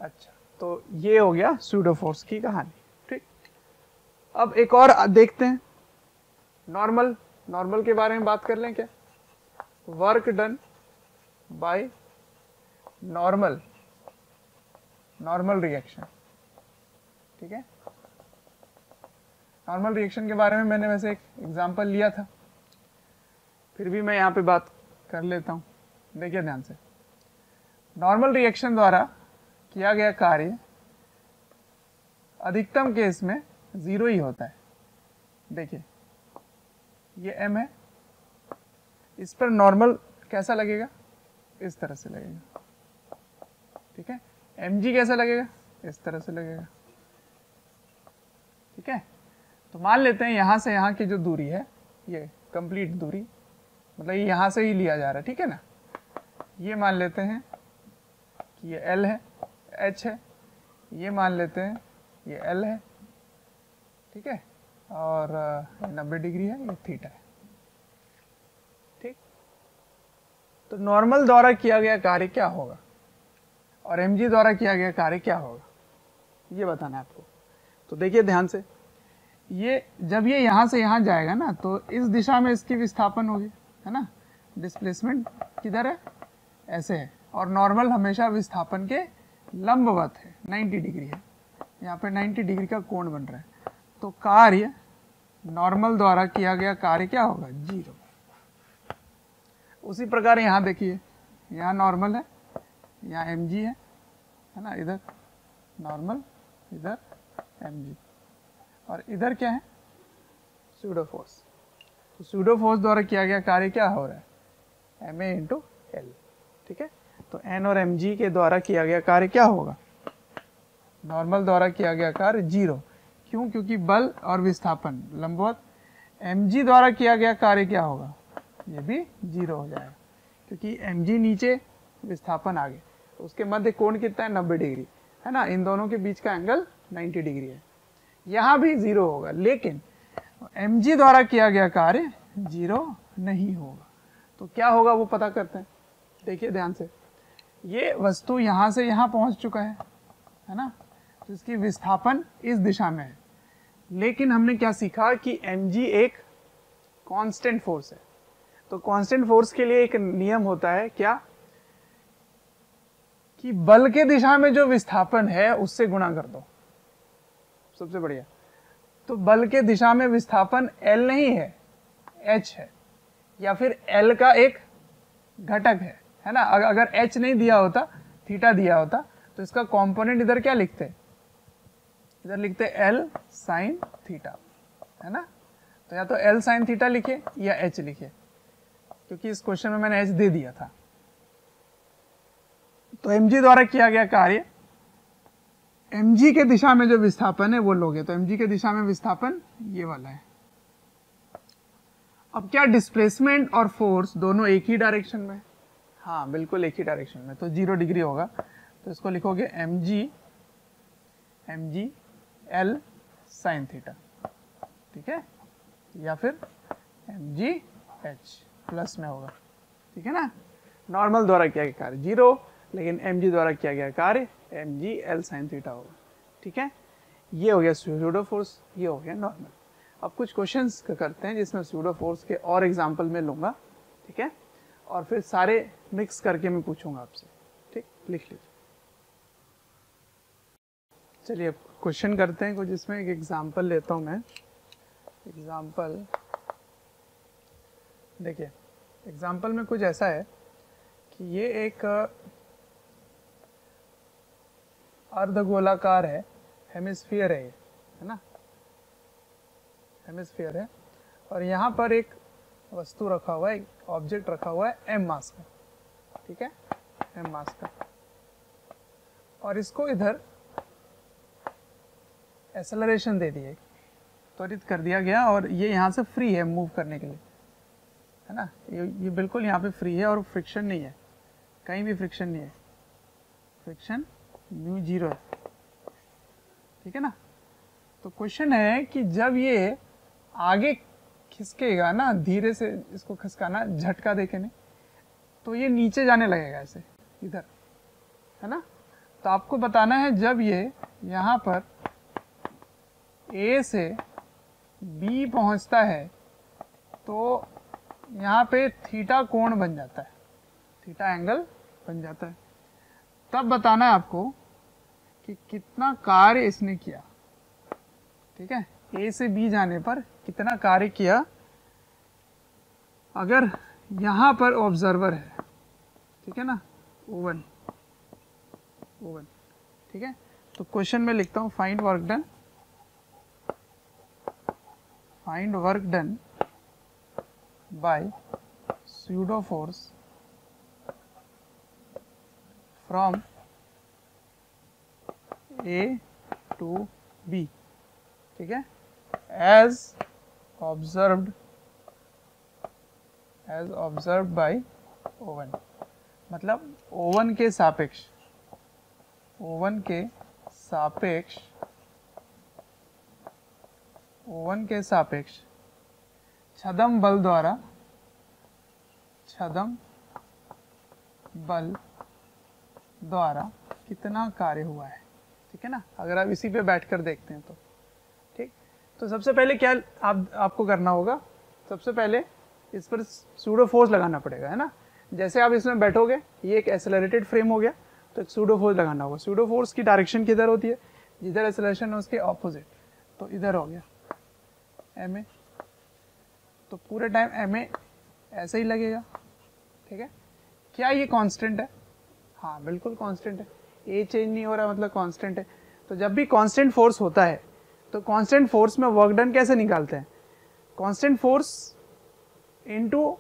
अच्छा, तो ये हो गया सूडो फोर्स की कहानी, ठीक। अब एक और देखते हैं, नॉर्मल के बारे में बात कर लें क्या। Work done by normal reaction, ठीक है। नॉर्मल रिएक्शन के बारे में मैंने वैसे एक एग्जांपल लिया था, फिर भी मैं यहाँ पे बात कर लेता हूँ। देखिए ध्यान से, नॉर्मल रिएक्शन द्वारा किया गया कार्य अधिकतम केस में 0 ही होता है। देखिए ये m है, इस पर नॉर्मल कैसा लगेगा, इस तरह से लगेगा, ठीक है। mg कैसा लगेगा, इस तरह से लगेगा, ठीक है। तो मान लेते हैं यहां से यहां की जो दूरी है, ये कंप्लीट दूरी मतलब ये यहाँ से ही लिया जा रहा है, ठीक है ना। ये मान लेते हैं कि ये L है, H है, ये मान लेते हैं ये L है, ठीक है, और 90 डिग्री है, ये थीटा है, ठीक। तो नॉर्मल द्वारा किया गया कार्य क्या होगा और mg द्वारा किया गया कार्य क्या होगा, ये बताना है आपको। तो देखिए ध्यान से, ये जब ये यहाँ से यहाँ जाएगा ना तो इस दिशा में इसकी विस्थापन होगी, है ना। डिस्प्लेसमेंट किधर है, ऐसे है, और नॉर्मल हमेशा विस्थापन के लंबवत है, 90 डिग्री है, यहाँ पे 90 डिग्री का कोण बन रहा है। तो कार्य नॉर्मल द्वारा किया गया कार्य क्या होगा, 0। उसी प्रकार यहाँ देखिए, यहाँ नॉर्मल है, यहाँ mg है ना, इधर नॉर्मल, इधर mg, और इधर क्या है, सूडो फोर्स। तो सूडो फोर्स द्वारा किया गया कार्य क्या हो रहा है, ma इंटू एल, ठीक है। तो n और mg के द्वारा किया गया कार्य क्या होगा, नॉर्मल द्वारा किया गया कार्य 0। क्यों, क्योंकि बल और विस्थापन लंबवत। mg द्वारा किया गया कार्य क्या होगा, ये भी 0 हो जाएगा, क्योंकि mg नीचे, विस्थापन आगे, तो उसके मध्य कोण कितना है, 90 डिग्री, है ना। इन दोनों के बीच का एंगल 90 डिग्री है, यहाँ भी 0 होगा, लेकिन mg द्वारा किया गया कार्य 0 नहीं होगा। तो क्या होगा वो पता करते हैं। देखिए ध्यान से, ये वस्तु यहाँ से यहाँ पहुँच चुका है ना, तो इसकी विस्थापन इस दिशा में है, लेकिन हमने क्या सीखा कि mg एक कांस्टेंट फोर्स है। तो कांस्टेंट फोर्स के लिए एक नियम होता है क्या, कि बल के दिशा में जो विस्थापन है उससे गुणा कर दो, सबसे बढ़िया। तो बल के दिशा में विस्थापन L नहीं है, H है, या फिर L का एक घटक है ना। अगर H नहीं दिया होता, थीटा दिया होता, तो इसका कंपोनेंट इधर क्या लिखते, इधर लिखते L साइन थीटा, है ना। तो या तो L साइन थीटा लिखे या H लिखे, क्योंकि इस क्वेश्चन में मैंने H दे दिया था। तो mg द्वारा किया गया कार्य, mg के दिशा में जो विस्थापन है वो लोगे, तो mg के दिशा में विस्थापन ये वाला है। अब क्या डिस्प्लेसमेंट और फोर्स दोनों एक ही डायरेक्शन में, हाँ बिल्कुल एक ही डायरेक्शन में, तो 0 डिग्री होगा। तो इसको लिखोगे mg L साइन थीटा, ठीक है, या फिर mg H प्लस में होगा, ठीक है ना। नॉर्मल द्वारा किया गया कार्य 0, लेकिन mg द्वारा किया गया कार्य mg L साइन थीटा होगा, ठीक है। ये हो गया सूडो फोर्स, ये हो गया नॉर्मल। अब कुछ क्वेश्चंस करते हैं जिसमें सूडो फोर्स के और एग्जांपल में लूंगा, ठीक है, और फिर सारे मिक्स करके मैं पूछूंगा आपसे, ठीक, लिख लीजिए। चलिए अब क्वेश्चन करते हैं कुछ, इसमें एक एग्जांपल लेता हूं मैं। एग्जांपल देखिए, एग्जांपल में कुछ ऐसा है कि ये एक अर्धगोलाकार है, हेमिस्फीयर है ये, है ना, हेमिस्फीयर है, और यहाँ पर एक वस्तु रखा हुआ है, एक ऑब्जेक्ट रखा हुआ है m मास का, ठीक है, m मास का, और इसको इधर एक्सेलरेशन दे दी है, त्वरित कर दिया गया, और ये यहाँ से फ्री है मूव करने के लिए, है ना। ये बिल्कुल यहाँ पे फ्री है और फ्रिक्शन नहीं है, कहीं भी फ्रिक्शन नहीं है, फ्रिक्शन म्यू 0 है, ठीक है ना। तो क्वेश्चन है कि जब ये आगे खिसकेगा ना, धीरे से इसको खिसकाना, झटका देके नहीं, तो ये नीचे जाने लगेगा ऐसे इधर, है ना। तो आपको बताना है जब ये यहाँ पर A से B पहुँचता है तो यहाँ पे थीटा कोण बन जाता है, थीटा एंगल बन जाता है। तब बताना है आपको कि कितना कार्य इसने किया, ठीक है, A से B जाने पर कितना कार्य किया। अगर यहाँ पर ऑब्जर्वर है, ठीक है ना, O1, ठीक है, तो क्वेश्चन में लिखता हूँ find work done, find work done bye pseudo force from A to B, ठीक है, as observed as observe by O one, मतलब ओवन के सापेक्ष, ओवन के सापेक्ष, ओवन के सापेक्ष छदम बल द्वारा, छदम बल द्वारा कितना कार्य हुआ है, ठीक है ना। अगर आप इसी पे बैठकर देखते हैं तो ठीक। तो सबसे पहले क्या आपको करना होगा, सबसे पहले इस पर सूडो फोर्स लगाना पड़ेगा, है ना। जैसे आप इसमें बैठोगे, ये एक एक्सेलरेटेड फ्रेम हो गया, तो एक सूडो फोर्स लगाना होगा। सूडो फोर्स की डायरेक्शन किधर होती है, जिधर एक्सेलरेशन है उसके ऑपोजिट, तो इधर हो गया एम ए, तो पूरे टाइम एम ए ऐसे ही लगेगा, ठीक है। क्या ये कांस्टेंट है, हाँ बिल्कुल कांस्टेंट है, ए चेंज नहीं हो रहा मतलब कांस्टेंट है। तो जब भी कांस्टेंट फोर्स होता है तो कांस्टेंट फोर्स में वर्क डन कैसे निकालते हैं, constant force into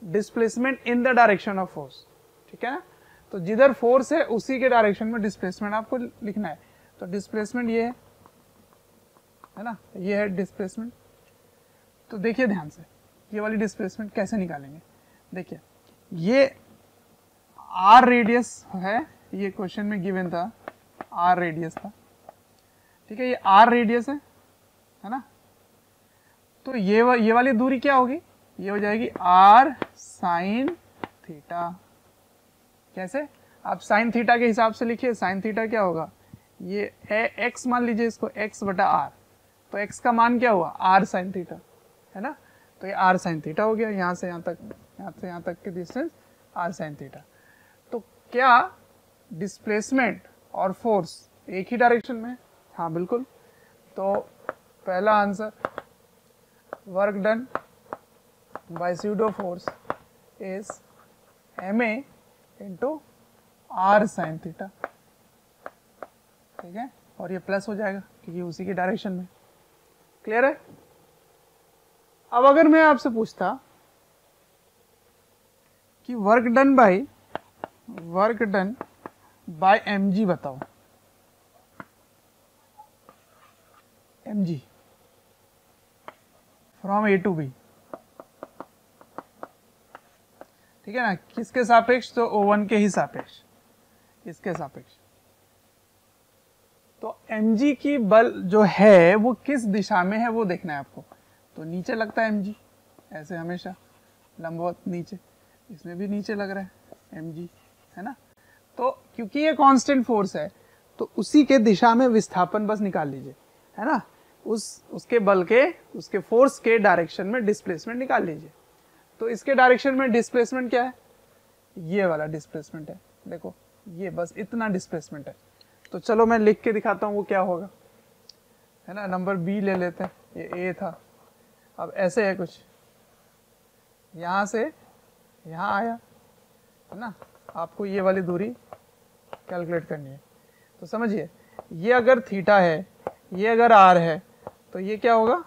displacement in the direction of force, ठीक है ना। तो जिधर फोर्स है उसी के डायरेक्शन में डिस्प्लेसमेंट आपको लिखना है। तो डिस्प्लेसमेंट ये है ना, ये है डिस्प्लेसमेंट। तो देखिए ध्यान से, ये वाली डिस्प्लेसमेंट कैसे निकालेंगे, देखिए ये आर रेडियस है, ये क्वेश्चन में गिवन था आर रेडियस था, ठीक है, ये आर रेडियस है ना। तो ये वाली दूरी क्या होगी, ये हो जाएगी आर साइन थीटा। कैसे, आप साइन थीटा के हिसाब से लिखिए, साइन थीटा क्या होगा, ये एक्स मान लीजिए इसको, एक्स बटा आर, तो एक्स का मान क्या हुआ आर साइन थीटा, है ना। तो ये आर साइन थीटा हो गया, यहाँ से यहाँ तक, यहाँ से यहाँ तक की डिस्टेंस आर साइन थीटा। तो क्या डिस्प्लेसमेंट और फोर्स एक ही डायरेक्शन में, हाँ बिल्कुल। तो पहला answer, work done by pseudo force is m a into r sine theta, ठीक है। और ये प्लस हो जाएगा क्योंकि उसी की डायरेक्शन में, क्लियर है। अब अगर मैं आपसे पूछता कि work done by M G बताओ, M G from A to B, ठीक है ना, किसके सापेक्ष, तो O1 के ही सापेक्ष, इसके सापेक्ष। तो mg की बल जो है वो किस दिशा में है वो देखना है आपको। तो नीचे लगता है mg, ऐसे हमेशा लंबवत नीचे, इसमें भी नीचे लग रहा है mg, है ना। तो क्योंकि ये कांस्टेंट फोर्स है तो उसी के दिशा में विस्थापन बस निकाल लीजिए, है ना। उसके बल के, उसके फोर्स के डायरेक्शन में डिस्प्लेसमेंट निकाल लीजिए। तो इसके डायरेक्शन में डिस्प्लेसमेंट क्या है, ये वाला डिस्प्लेसमेंट है, देखो ये बस इतना डिस्प्लेसमेंट है। तो चलो मैं लिख के दिखाता हूँ वो क्या होगा, है ना। नंबर बी ले लेते हैं, ये ए था, अब ऐसे है कुछ, यहाँ से यहाँ आया, है ना। आपको ये वाली दूरी कैलकुलेट करनी है। तो समझिए, ये अगर थीटा है, ये अगर आर है, तो ये क्या होगा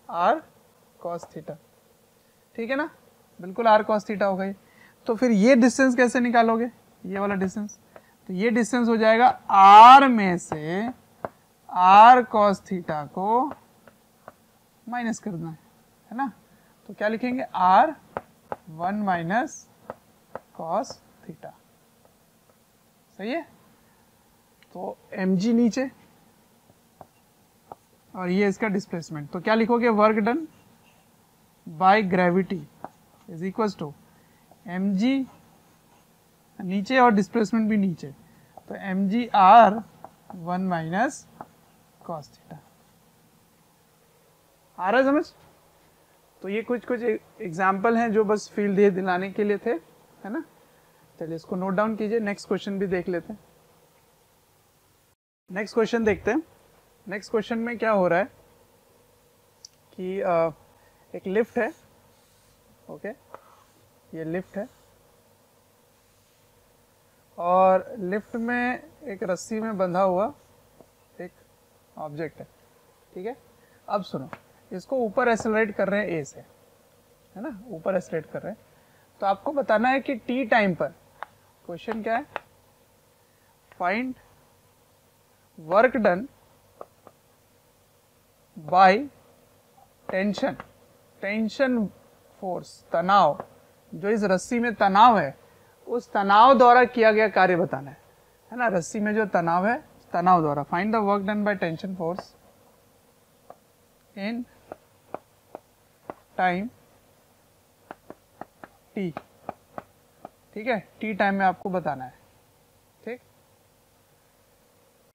आर कॉस थीटा, ठीक है ना, बिल्कुल आर कॉस थीटा होगा ये। तो फिर ये डिस्टेंस कैसे निकालोगे, ये वाला डिस्टेंस, तो ये डिस्टेंस हो जाएगा आर में से आर कॉस थीटा को माइनस करना है ना। तो क्या लिखेंगे, आर 1 माइनस कॉस थीटा, सही है। तो mg नीचे और ये इसका डिस्प्लेसमेंट, तो क्या लिखोगे, work done by gravity is equal to mg नीचे और डिस्प्लेसमेंट भी नीचे, तो mg r 1 minus cos theta. आ रहा है समझ। तो ये कुछ एग्जाम्पल हैं जो बस फील दिलाने के लिए थे, है ना। चलिए इसको नोट डाउन कीजिए, नेक्स्ट क्वेश्चन भी देख लेते हैं। नेक्स्ट क्वेश्चन देखते हैं। नेक्स्ट क्वेश्चन में क्या हो रहा है कि एक लिफ्ट है, ओके, ये लिफ्ट है और लिफ्ट में एक रस्सी में बंधा हुआ एक ऑब्जेक्ट है, ठीक है। अब सुनो, इसको ऊपर एक्सेलरेट कर रहे हैं ए से, है ना, ऊपर एक्सेलरेट कर रहे हैं। तो आपको बताना है कि टी टाइम पर, क्वेश्चन क्या है, find work done by tension force, तनाव जो इस रस्सी में तनाव है उस तनाव द्वारा किया गया कार्य बताना है ना। रस्सी में जो तनाव है, तनाव द्वारा। Find the work done by tension force in time T. ठीक है, टी टाइम में आपको बताना है। ठीक,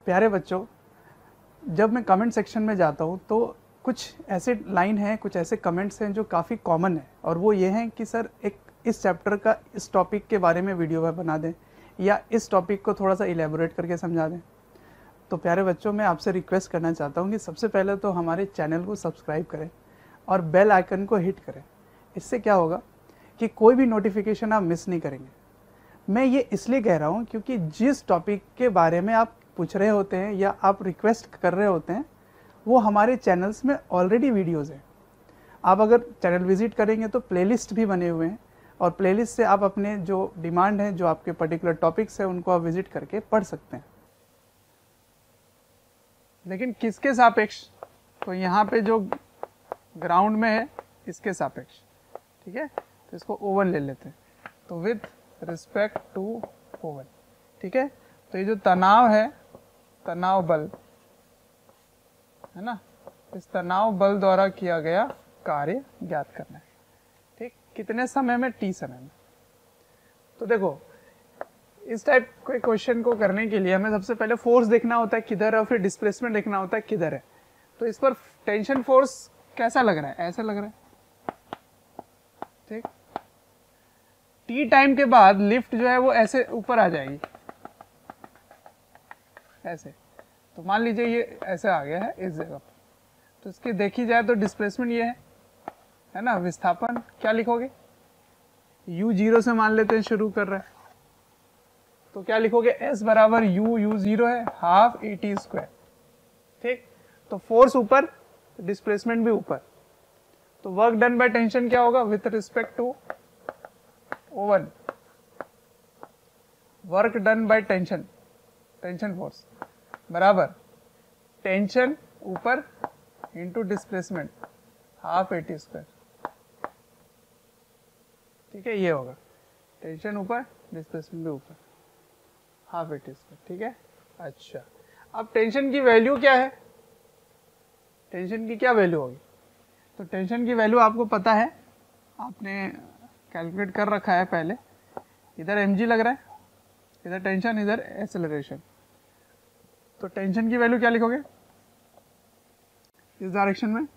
प्यारे बच्चों, जब मैं कमेंट सेक्शन में जाता हूँ तो कुछ ऐसे लाइन हैं, कुछ ऐसे कमेंट्स हैं जो काफ़ी कॉमन है, और वो ये हैं कि सर एक इस चैप्टर का इस टॉपिक के बारे में वीडियो बना दें, या इस टॉपिक को थोड़ा सा इलेबोरेट करके समझा दें। तो प्यारे बच्चों, मैं आपसे रिक्वेस्ट करना चाहता हूँ कि सबसे पहले तो हमारे चैनल को सब्सक्राइब करें और बेल आइकन को हिट करें। इससे क्या होगा कि कोई भी नोटिफिकेशन आप मिस नहीं करेंगे। मैं ये इसलिए कह रहा हूँ क्योंकि जिस टॉपिक के बारे में आप पूछ रहे होते हैं या आप रिक्वेस्ट कर रहे होते हैं वो हमारे चैनल्स में ऑलरेडी वीडियोज़ हैं। आप अगर चैनल विजिट करेंगे तो प्लेलिस्ट भी बने हुए हैं, और प्लेलिस्ट से आप अपने जो डिमांड है, जो आपके पर्टिकुलर टॉपिक्स हैं, उनको आप विजिट करके पढ़ सकते हैं। लेकिन किसके सापेक्ष? तो यहाँ पे जो ग्राउंड में है इसके सापेक्ष। ठीक है, तो इसको ओवन ले लेते हैं, तो विथ रिस्पेक्ट टू ओवन। ठीक है, तो ये जो तनाव है, तनाव बल है ना, इस तनाव बल द्वारा किया गया कार्य ज्ञात करना है। ठीक, कितने समय में? टी समय में। तो देखो, इस टाइप के क्वेश्चन को करने के लिए हमें सबसे पहले फोर्स देखना होता है किधर है, और फिर डिस्प्लेसमेंट देखना होता है किधर है। तो इस पर टेंशन फोर्स कैसा लग रहा है? ऐसा लग रहा है। ठीक, टी टाइम के बाद लिफ्ट जो है वो ऐसे ऊपर आ जाएगी, ऐसे। तो मान लीजिए ये ऐसे आ गया है इस जगह पर, तो इसकी देखी जाए तो डिस्प्लेसमेंट ये है ना। विस्थापन क्या लिखोगे? u 0 से मान लेते हैं शुरू कर रहा है, तो क्या लिखोगे? s बराबर u 0 है, हाफ at स्क्वायर। ठीक, तो फोर्स ऊपर, डिस्प्लेसमेंट भी ऊपर। तो वर्क डन बाय टेंशन क्या होगा? With respect to O one, work done by tension, tension force बराबर टेंशन ऊपर into displacement half a t square. ठीक है, ये होगा टेंशन ऊपर, डिस्प्लेसमेंट भी ऊपर, हाफ एटी स्क्वायर। ठीक है, अच्छा, अब टेंशन की वैल्यू क्या है? टेंशन की क्या वैल्यू होगी? तो टेंशन की वैल्यू आपको पता है, आपने कैलकुलेट कर रखा है पहले। इधर mg लग रहा है, इधर टेंशन, इधर एक्सेलरेशन। तो टेंशन की वैल्यू क्या लिखोगे इस डायरेक्शन में?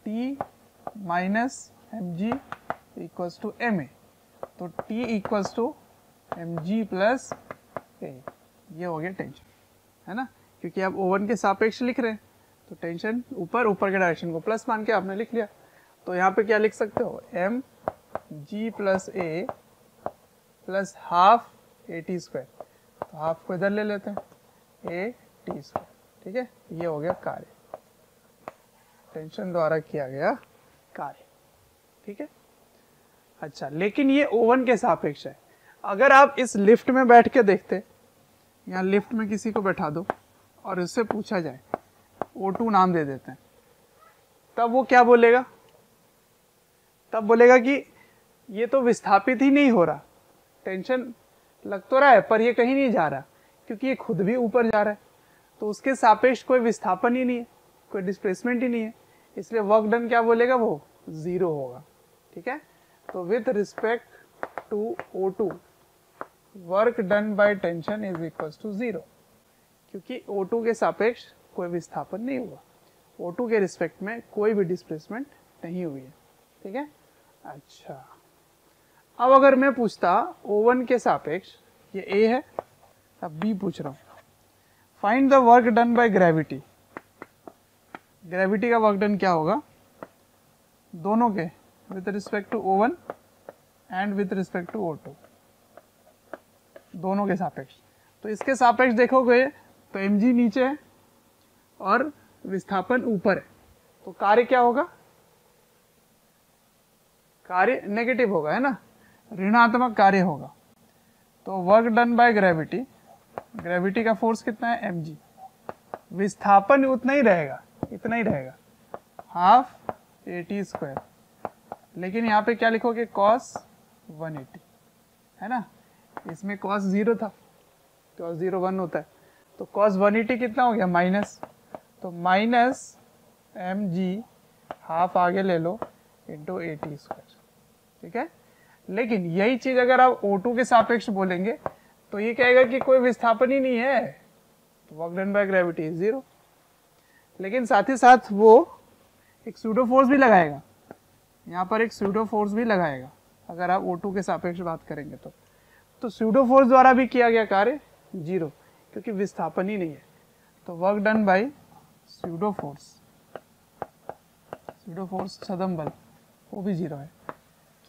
T minus mg equals to ma। तो T equals to mg plus a, ये हो गया टेंशन, है ना। क्योंकि आप ओवन के सापेक्ष लिख रहे हैं, तो टेंशन ऊपर, ऊपर के डायरेक्शन को प्लस मान के आपने लिख लिया। तो यहाँ पे क्या लिख सकते हो? mg plus a plus half at square. तो हाफ को इधर ले लेते हैं, at स्क्वायर। ठीक है, ये हो गया कार्य, टेंशन द्वारा किया गया कार्य। ठीक है, अच्छा, लेकिन ये ओवन के सापेक्ष है। अगर आप इस लिफ्ट में बैठ के देखते, यहाँ लिफ्ट में किसी को बैठा दो और उससे पूछा जाए, O2 नाम दे देते हैं, तब वो क्या बोलेगा? तब बोलेगा कि ये तो विस्थापित ही नहीं हो रहा, टेंशन लग तो रहा है पर ये कहीं नहीं जा रहा, क्योंकि ये खुद भी ऊपर जा रहा है, तो उसके सापेक्ष कोई विस्थापन ही नहीं है, कोई डिस्प्लेसमेंट ही नहीं है, इसलिए वर्क डन क्या बोलेगा? वो 0 होगा। ठीक है, तो with respect to O2 work done by tension is equal to 0, क्योंकि O2 के सापेक्ष कोई विस्थापन नहीं हुआ, O2 के रिस्पेक्ट में कोई भी डिस्प्लेसमेंट नहीं हुई है। ठीक है, अच्छा, अब अगर मैं पूछता O1 के सापेक्ष, ये A है, अब B पूछ रहा हूं, find the work done by gravity. Gravity का वर्क डन क्या होगा? दोनों के, with respect to O1 and with respect to O2, दोनों के सापेक्ष। तो इसके सापेक्ष देखोगे तो mg नीचे है और विस्थापन ऊपर है, तो कार्य क्या होगा? कार्य नेगेटिव होगा, है ना, ऋणात्मक कार्य होगा। तो work done by gravity, gravity का फोर्स कितना है? mg। विस्थापन उतना ही रहेगा, इतना ही रहेगा, हाफ at स्क्वायर। लेकिन यहाँ पे क्या लिखोगे? cos 180, है ना। इसमें cos 0 था, cos 0 1 होता है, तो cos 180 कितना हो गया माइनस, तो माइनस mg हाफ आगे ले लो इंटू 80 स्क्वायर, ठीक है। लेकिन यही चीज अगर आप O2 के सापेक्ष बोलेंगे तो ये कहेगा कि कोई विस्थापन ही नहीं है, तो work done by gravity is 0। लेकिन साथ ही साथ वो एक सूडो फोर्स भी लगाएगा, यहाँ पर एक सूडो फोर्स भी लगाएगा अगर आप O2 के सापेक्ष बात करेंगे तो सूडो फोर्स द्वारा भी किया गया कार्य 0, क्योंकि विस्थापन ही नहीं है। तो work done by pseudo force छदम बल वो भी 0 है,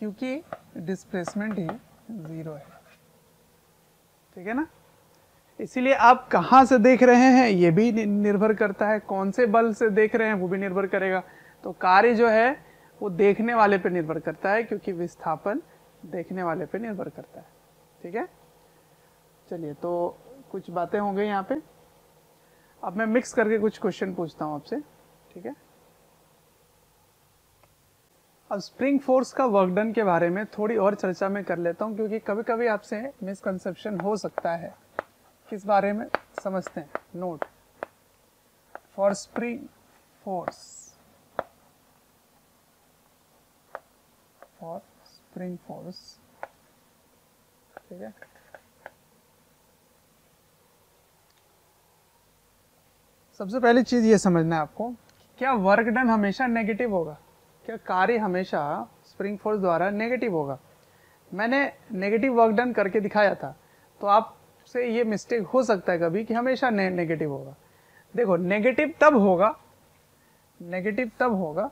क्योंकि डिस्प्लेसमेंट ही 0 है, ठीक है ना। इसीलिए आप कहाँ से देख रहे हैं ये भी निर्भर करता है, कौन से बल से देख रहे हैं वो भी निर्भर करेगा। तो कार्य जो है वो देखने वाले पे निर्भर करता है, क्योंकि विस्थापन देखने वाले पे निर्भर करता है, ठीक है। चलिए, तो कुछ बातें हो गई यहाँ पे। अब मैं मिक्स करके कुछ क्वेश्चन पूछता हूँ आपसे, ठीक है। अब स्प्रिंग फोर्स का वर्क डन के बारे में थोड़ी और चर्चा मैं कर लेता हूँ, क्योंकि कभी कभी आपसे मिसकंसेप्शन हो सकता है। किस बारे में समझते हैं, नोट फॉर स्प्रिंग फोर्स, ठीक है। सबसे पहली चीज ये समझना है आपको, क्या वर्क डन हमेशा नेगेटिव होगा, क्या कार्य हमेशा स्प्रिंग फोर्स द्वारा नेगेटिव होगा। मैंने नेगेटिव वर्क डन करके दिखाया था, तो आपसे ये मिस्टेक हो सकता है कभी कि हमेशा नेगेटिव होगा। देखो, नेगेटिव तब होगा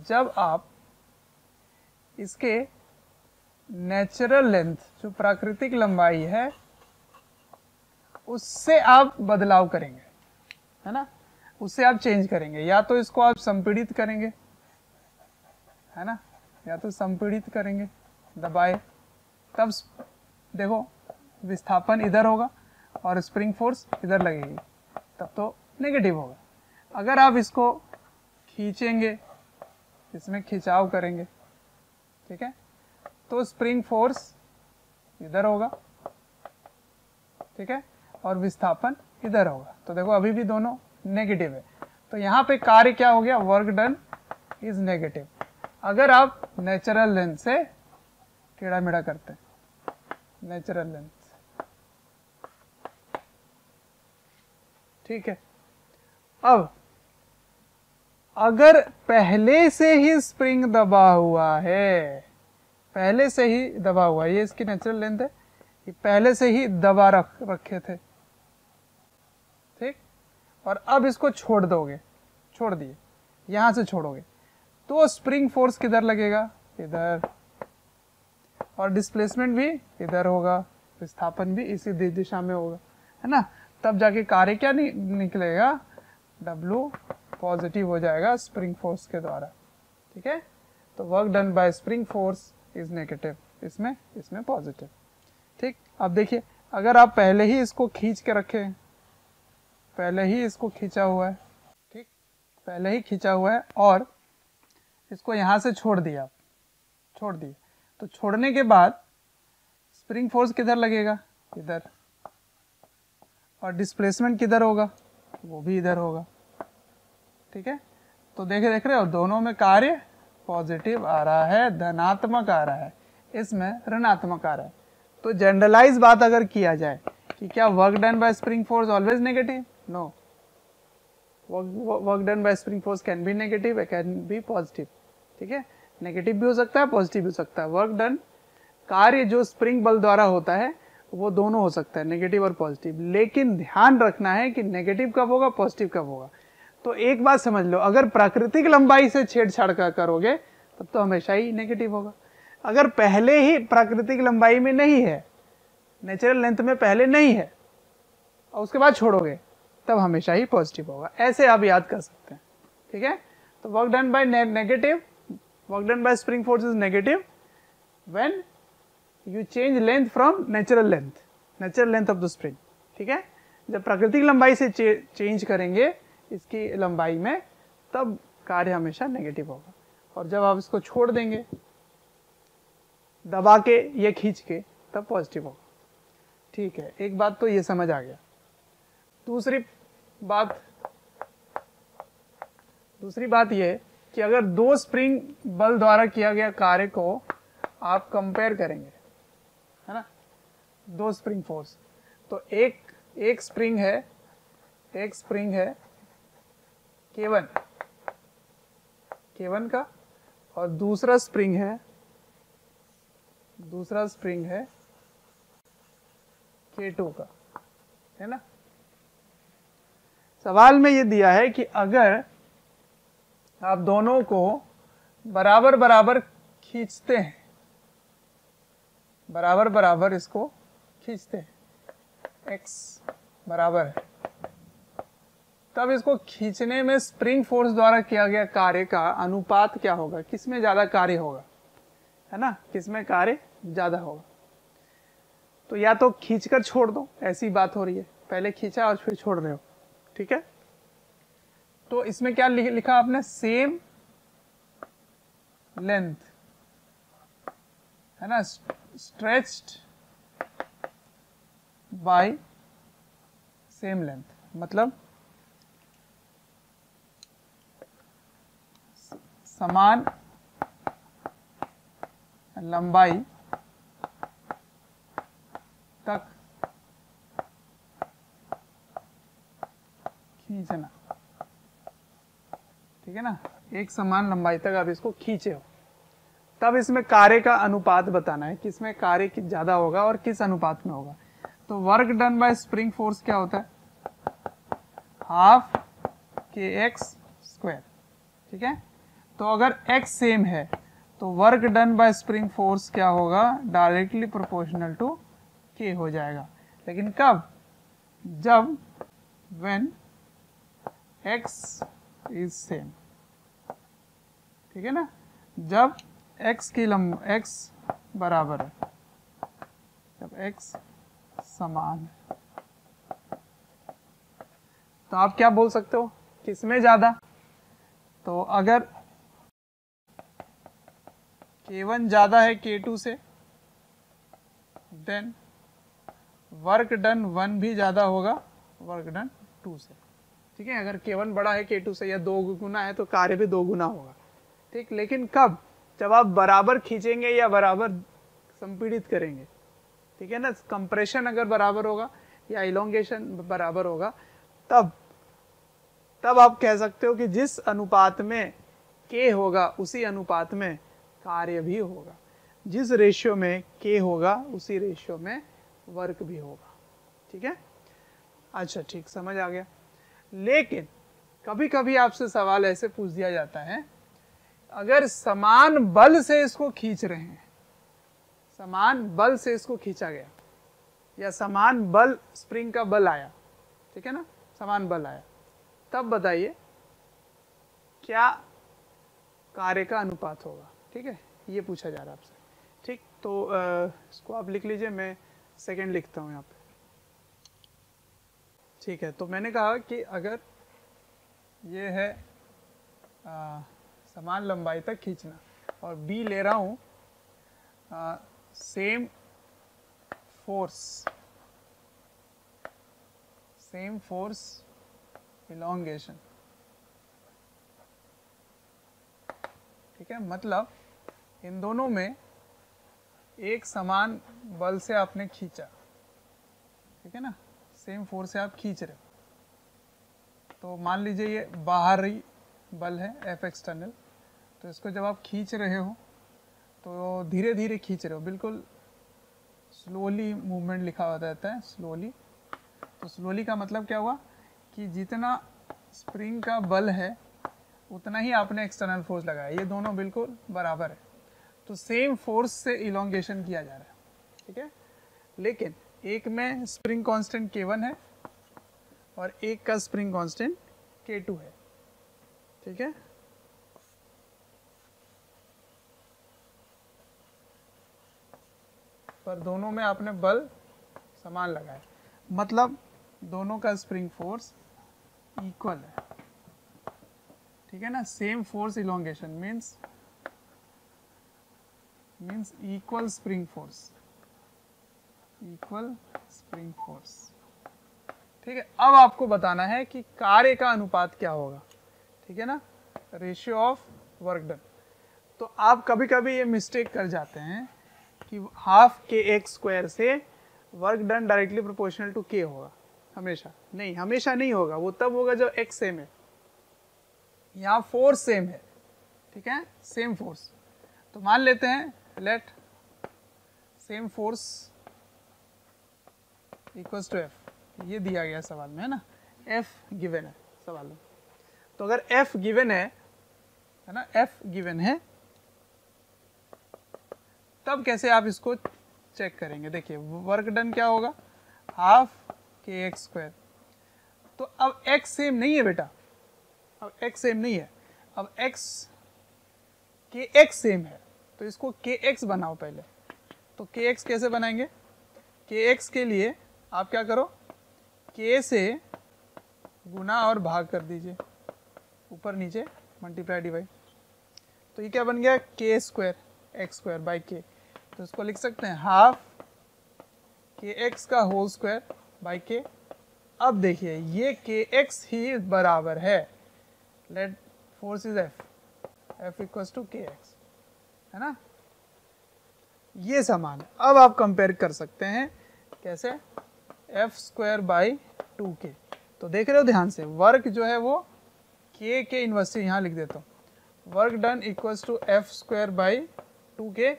जब आप इसके नेचुरल लेंथ, जो प्राकृतिक लंबाई है, उससे आप बदलाव करेंगे, है ना, उससे आप चेंज करेंगे। या तो इसको आप संपीड़ित करेंगे, है ना, या तो संपीड़ित करेंगे दबाए, तब देखो विस्थापन इधर होगा और स्प्रिंग फोर्स इधर लगेगी, तब तो नेगेटिव होगा। अगर आप इसको खींचेंगे, इसमें खिंचाव करेंगे, ठीक है, तो स्प्रिंग फोर्स इधर होगा, ठीक है, और विस्थापन इधर होगा। तो देखो अभी भी दोनों नेगेटिव है, तो यहाँ पे कार्य क्या हो गया, वर्क डन इज नेगेटिव। अगर आप नेचुरल लेंथ से टेढ़ा मेढ़ा करते हैं, नेचुरल लेंथ, ठीक है। अब अगर पहले से ही स्प्रिंग दबा हुआ है, पहले से ही दबा हुआ है, ये इसकी नेचुरल लेंथ है, ये पहले से ही दबा रखे थे, ठीक, और अब इसको छोड़ दिए, यहां से छोड़ोगे तो स्प्रिंग फोर्स किधर लगेगा, इधर, और डिस्प्लेसमेंट भी इधर होगा, विस्थापन भी इसी दिशा में होगा, है ना। तब जाके कार्य क्या निकलेगा, W पॉजिटिव हो जाएगा स्प्रिंग फोर्स के द्वारा, ठीक है। तो work done by spring force is negative, इसमें पॉजिटिव, ठीक। अब देखिए, अगर आप पहले ही इसको खींच के रखें, पहले ही इसको खींचा हुआ है, ठीक, पहले ही खींचा हुआ है, और इसको यहां से छोड़ दिए, तो छोड़ने के बाद स्प्रिंग फोर्स किधर लगेगा, इधर, और डिस्प्लेसमेंट किधर होगा, वो भी इधर होगा, ठीक है। तो देख रहे हो, दोनों में कार्य पॉजिटिव आ रहा है, धनात्मक आ रहा है, इसमें ऋणात्मक आ रहा है। तो जनरलाइज बात अगर किया जाए कि क्या work done by spring force always negative, no, work done by spring force can be negative, can be positive, ठीक है। नेगेटिव भी हो सकता है, पॉजिटिव भी हो सकता है। वर्क डन कार्य जो स्प्रिंग बल द्वारा होता है वो दोनों हो सकता है, नेगेटिव और पॉजिटिव। लेकिन ध्यान रखना है कि नेगेटिव कब होगा, पॉजिटिव कब होगा। तो एक बात समझ लो, अगर प्राकृतिक लंबाई से छेड़छाड़ करोगे तब तो हमेशा ही नेगेटिव होगा। अगर पहले ही प्राकृतिक लंबाई में नहीं है, नेचुरल लेंथ में पहले नहीं है, और उसके बाद छोड़ोगे, तब हमेशा ही पॉजिटिव होगा। ऐसे आप याद कर सकते हैं, ठीक है। तो work done by negative, work done by spring force is negative when you change length from natural length of the spring, ठीक है। जब प्राकृतिक लंबाई से चेंज करेंगे इसकी लंबाई में, तब कार्य हमेशा नेगेटिव होगा। और जब आप इसको छोड़ देंगे, दबा के ये खींच के, तब पॉजिटिव होगा। ठीक है, एक बात तो ये समझ आ गया। दूसरी बात ये है कि अगर दो स्प्रिंग बल द्वारा किया गया कार्य को आप कंपेयर करेंगे, है ना, दो स्प्रिंग फोर्स, तो एक स्प्रिंग है K1 का, और दूसरा स्प्रिंग है K2 का, है ना। सवाल में ये दिया है कि अगर आप दोनों को बराबर बराबर खींचते हैं, बराबर इसको खींचते हैं, x बराबर है, तब इसको खींचने में स्प्रिंग फोर्स द्वारा किया गया कार्य का अनुपात क्या होगा, किसमें ज्यादा कार्य होगा, है ना, किसमें कार्य ज्यादा होगा। तो या तो खींचकर छोड़ दो, ऐसी बात हो रही है, पहले खींचा और फिर छोड़ रहे हो, ठीक है। तो इसमें क्या लिखा आपने, सेम लेंथ, है ना, स्ट्रेच्ड बाय सेम लेंथ, मतलब समान लंबाई तक खींचना, ठीक है ना, एक समान लंबाई तक आप इसको खींचे हो, तब इसमें कार्य का अनुपात बताना है, किसमें कार्य ज्यादा होगा और किस अनुपात में होगा। तो work done by spring force क्या होता है, हाफ kx स्क्वायर, ठीक है। तो अगर x सेम है तो work done by spring force क्या होगा, डायरेक्टली प्रोपोर्शनल टू k हो जाएगा। लेकिन कब, जब when x इज सेम, ठीक है ना, जब x बराबर है, जब x समान है, तो आप क्या बोल सकते हो, किसमें ज्यादा। तो अगर K1 ज्यादा है K2 से, देन वर्क डन 1 भी ज्यादा होगा वर्क डन 2 से, ठीक है। अगर K1 बड़ा है K2 से या 2 गुना है तो कार्य भी 2 गुना होगा, ठीक। लेकिन कब, जब आप बराबर खींचेंगे या बराबर संपीड़ित करेंगे, ठीक है ना, कंप्रेशन अगर बराबर होगा या इलोंगेशन बराबर होगा, तब आप कह सकते हो कि जिस अनुपात में K होगा उसी अनुपात में कार्य भी होगा, जिस रेशियो में K होगा उसी रेशियो में वर्क भी होगा, ठीक है। अच्छा, ठीक, समझ आ गया। लेकिन कभी कभी आपसे सवाल ऐसे पूछ दिया जाता है, अगर समान बल से इसको खींच रहे हैं, समान बल से इसको खींचा गया, या समान बल, स्प्रिंग का बल आया, ठीक है ना, समान बल आया, तब बताइए क्या कार्य का अनुपात होगा, ठीक है, ये पूछा जा रहा है आपसे, ठीक। तो इसको आप लिख लीजिए, मैं सेकंड लिखता हूँ यहाँ पे, ठीक है। तो मैंने कहा कि अगर ये है समान लंबाई तक खींचना, और B ले रहा हूँ सेम फोर्स इलोंगेशन, ठीक है। मतलब इन दोनों में एक समान बल से आपने खींचा, ठीक है ना, सेम फोर्स से आप खींच रहे हो, तो मान लीजिए ये बाहरी बल है F एक्सटर्नल, तो इसको जब आप खींच रहे हो तो धीरे धीरे खींच रहे हो, बिल्कुल स्लोली मूवमेंट लिखा हुआ रहता है, स्लोली। तो स्लोली का मतलब क्या हुआ कि जितना स्प्रिंग का बल है उतना ही आपने एक्सटर्नल फोर्स लगाया, ये दोनों बिल्कुल बराबर है, तो सेम फोर्स से इलोंगेशन किया जा रहा है, ठीक है। लेकिन एक में स्प्रिंग कांस्टेंट K1 है और एक का स्प्रिंग कांस्टेंट K2 है, ठीक है। पर दोनों में आपने बल समान लगाया, मतलब दोनों का स्प्रिंग फोर्स इक्वल है, ठीक है ना। Same force elongation means means equal spring force, equal spring force. ठीक है, अब आपको बताना है कि कार्य का अनुपात क्या होगा, ठीक है ना, रेशियो ऑफ वर्क डन। तो आप कभी कभी ये मिस्टेक कर जाते हैं कि हाफ के एक्स स्क्वायर से work done directly proportional to k होगा, हमेशा नहीं, हमेशा नहीं होगा, वो तब होगा जब एक्स सेम है, यहाँ फोर्स सेम है, ठीक है, सेम फोर्स। तो मान लेते हैं let same force equals to F, ये दिया गया सवाल में है ना, एफ गिवन है सवाल में। तो अगर एफ गिवन है ना, एफ गिवन है, तब कैसे आप इसको चेक करेंगे। देखिए वर्क डन क्या होगा, हाफ के एक्स स्क्वायर। तो अब एक्स सेम नहीं है बेटा, अब एक्स सेम नहीं है, अब एक्स के एक्स सेम है, तो इसको के एक्स बनाओ पहले। तो के एक्स कैसे बनाएंगे, के एक्स के लिए आप क्या करो, के से गुना और भाग कर दीजिए, ऊपर नीचे मल्टीप्लाई डिवाइड। तो ये क्या बन गया, के स्क्वायर एक्स स्क्वायर बाई के। तो इसको लिख सकते हैं हाफ के एक्स का होल स्क्वायर बाई के। अब देखिए ये के एक्स ही बराबर है, let force is F, F equals to k x, है ना, ये समान है। अब आप कंपेयर कर सकते हैं कैसे, एफ स्क्वायर बाई 2k। तो देख रहे हो ध्यान से, वर्क जो है वो के इनवर्सली यहाँ लिख देता हूँ, work done equals to F square by 2k।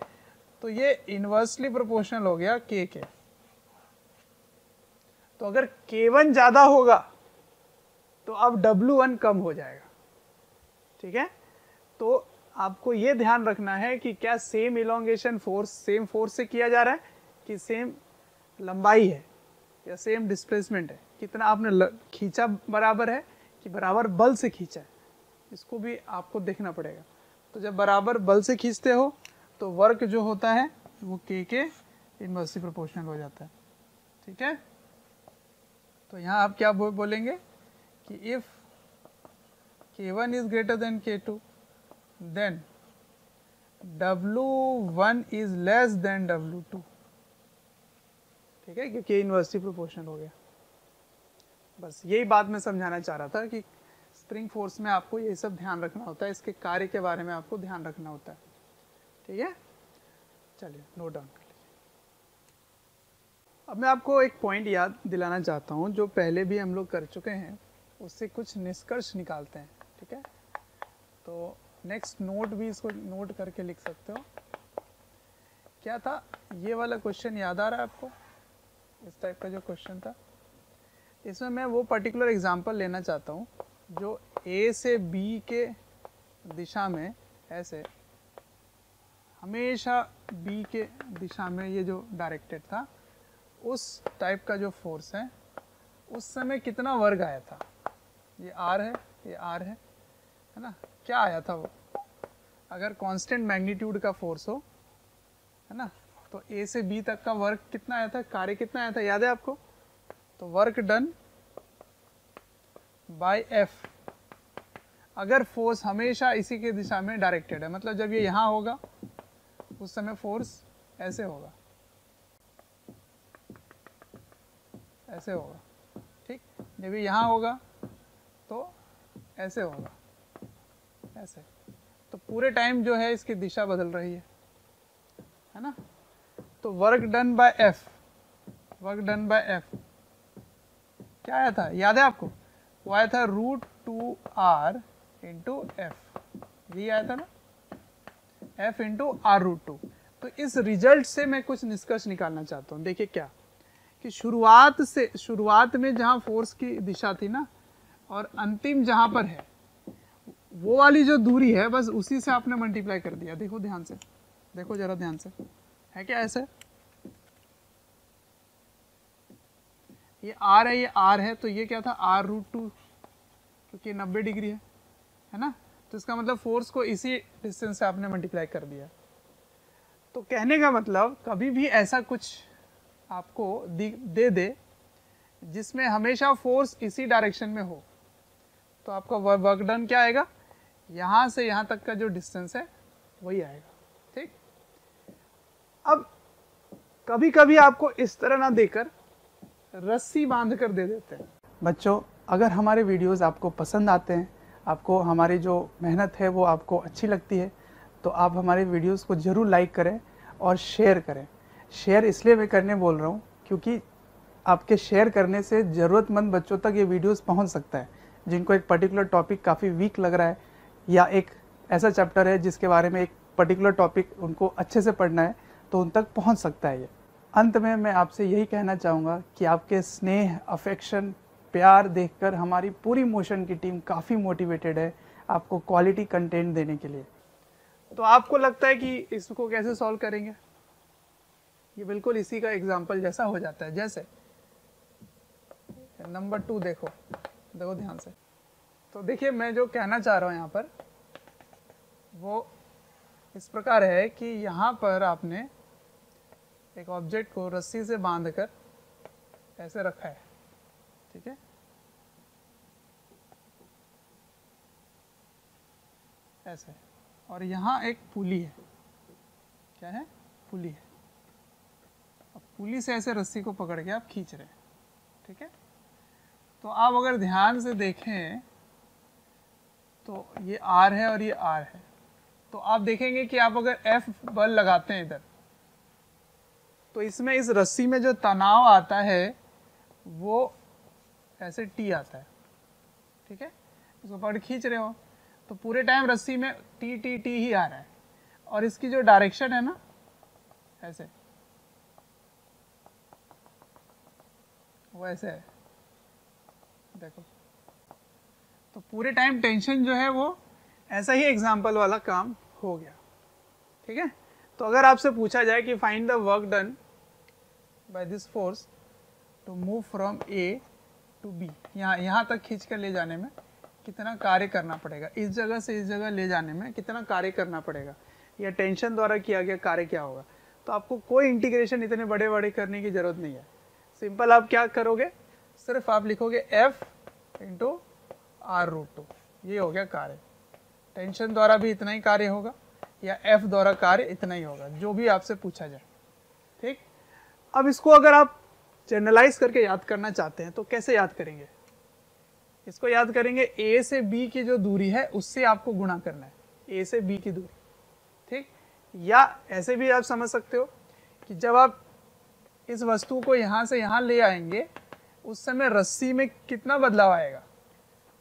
तो ये इनवर्सली प्रोपोर्शनल हो गया के। तो अगर k1 ज्यादा होगा तो अब W1 कम हो जाएगा, ठीक है। तो आपको ये ध्यान रखना है कि क्या same elongation force same force से किया जा रहा है, कि सेम लंबाई है या सेम डिस्प्लेसमेंट है, कितना आपने खींचा बराबर है कि बराबर बल से खींचा है, इसको भी आपको देखना पड़ेगा। तो जब बराबर बल से खींचते हो तो वर्क जो होता है वो के इनवर्सली प्रोपोर्शनल हो जाता है, ठीक है। तो यहाँ आप क्या बोलेंगे कि if k1 is greater than k2 then W1 is less than W2, ठीक है, क्योंकि इनवर्सली प्रोपोर्शनल हो गया। बस यही बात मैं समझाना चाह रहा था कि स्प्रिंग फोर्स में आपको ये सब ध्यान रखना होता है, इसके कार्य के बारे में आपको ध्यान रखना होता है, ठीक है। चलिए नोट डाउन कर लीजिए। अब मैं आपको एक पॉइंट याद दिलाना चाहता हूँ जो पहले भी हम लोग कर चुके हैं, उससे कुछ निष्कर्ष निकालते हैं, ठीक है। तो नेक्स्ट नोट भी इसको नोट करके लिख सकते हो। क्या था ये वाला क्वेश्चन, याद आ रहा है आपको, इस टाइप का जो क्वेश्चन था। इसमें मैं वो पर्टिकुलर एग्जांपल लेना चाहता हूँ जो ए से बी के दिशा में ऐसे, हमेशा बी के दिशा में ये जो डायरेक्टेड था, उस टाइप का जो फोर्स है, उस समय कितना वर्ग आया था। ये आर है, ये आर है ना, क्या आया था वो, अगर कांस्टेंट मैग्नीट्यूड का फोर्स हो, है ना, तो ए से बी तक का वर्क कितना आया था, कार्य कितना आया था, याद है आपको। तो वर्क डन बाय एफ, अगर फोर्स हमेशा इसी के दिशा में डायरेक्टेड है, मतलब जब ये यहाँ होगा उस समय फोर्स ऐसे होगा, ऐसे होगा, ठीक। जब ये यहाँ होगा तो ऐसे होगा, ऐसे। तो पूरे टाइम जो है इसकी दिशा बदल रही है ना। तो work done by F, work done by F क्या आया था, याद है आपको, वो आया था √2r इंटू एफ, ये आया था ना, एफ इंटू r√2। तो इस रिजल्ट से मैं कुछ निष्कर्ष निकालना चाहता हूँ। देखिए क्या, कि शुरुआत में जहाँ फोर्स की दिशा थी ना, और अंतिम जहाँ पर है वो वाली जो दूरी है, बस उसी से आपने मल्टीप्लाई कर दिया। देखो ध्यान से, देखो जरा ध्यान से, है क्या ऐसे, ये r है, ये r है, तो ये क्या था r√2, क्योंकि 90 डिग्री है ना। तो इसका मतलब फोर्स को इसी डिस्टेंस से आपने मल्टीप्लाई कर दिया। तो कहने का मतलब कभी भी ऐसा कुछ आपको दे दे जिसमें हमेशा फोर्स इसी डायरेक्शन में हो, तो आपका वर्क डन क्या आएगा, यहाँ से यहाँ तक का जो डिस्टेंस है वही आएगा, ठीक। अब कभी कभी आपको इस तरह ना देकर रस्सी बांध कर दे देते हैं। बच्चों, अगर हमारे वीडियोस आपको पसंद आते हैं, आपको हमारी जो मेहनत है वो आपको अच्छी लगती है, तो आप हमारे वीडियोस को ज़रूर लाइक करें और शेयर करें। शेयर इसलिए मैं करने बोल रहा हूँ क्योंकि आपके शेयर करने से ज़रूरतमंद बच्चों तक ये वीडियोस पहुँच सकता है, जिनको एक पर्टिकुलर टॉपिक काफ़ी वीक लग रहा है या एक ऐसा चैप्टर है जिसके बारे में एक पर्टिकुलर टॉपिक उनको अच्छे से पढ़ना है, तो उन तक पहुँच सकता है ये। अंत में मैं आपसे यही कहना चाहूँगा कि आपके स्नेह, अफेक्शन, प्यार देखकर हमारी पूरी मोशन की टीम काफ़ी मोटिवेटेड है आपको क्वालिटी कंटेंट देने के लिए। तो आपको लगता है कि इसको कैसे सॉल्व करेंगे? ये बिल्कुल इसी का एग्जाम्पल जैसा हो जाता है। जैसे नंबर 2 देखो ध्यान से। तो देखिए, मैं जो कहना चाह रहा हूँ यहाँ पर वो इस प्रकार है कि यहाँ पर आपने एक ऑब्जेक्ट को रस्सी से बांधकर ऐसे रखा है, ठीक है, ऐसे, और यहाँ एक पुली है। क्या है? पुली है। अब पुली से ऐसे रस्सी को पकड़ के आप खींच रहे हैं, ठीक है। तो आप अगर ध्यान से देखें तो ये R है और ये R है। तो आप देखेंगे कि आप अगर F बल लगाते हैं इधर, तो इसमें इस रस्सी में जो तनाव आता है वो ऐसे T आता है, ठीक है। इसको पकड़ खींच रहे हो तो पूरे टाइम रस्सी में T T T ही आ रहा है, और इसकी जो डायरेक्शन है ना ऐसे, वो ऐसे है, देखो। तो पूरे टाइम टेंशन जो है वो ऐसा ही एग्जाम्पल वाला काम हो गया, ठीक है। तो अगर आपसे पूछा जाए कि find the work done by this force to move from A to B, यहाँ तक खींच कर ले जाने में कितना कार्य करना पड़ेगा, इस जगह से इस जगह ले जाने में कितना कार्य करना पड़ेगा, या टेंशन द्वारा किया गया कार्य क्या होगा, तो आपको कोई इंटीग्रेशन इतने बड़े बड़े करने की जरूरत नहीं है। सिंपल आप क्या करोगे, सिर्फ आप लिखोगे F इंटू R√2, ये हो गया कार्य। टेंशन द्वारा भी इतना ही कार्य होगा या F द्वारा कार्य इतना ही होगा, जो भी आपसे पूछा जाए, ठीक। अब इसको अगर आप जनरलाइज करके याद करना चाहते हैं तो कैसे याद करेंगे? इसको याद करेंगे A से B की जो दूरी है उससे आपको गुणा करना है, A से B की दूरी, ठीक। या ऐसे भी आप समझ सकते हो कि जब आप इस वस्तु को यहाँ से यहाँ ले आएंगे उस समय रस्सी में कितना बदलाव आएगा।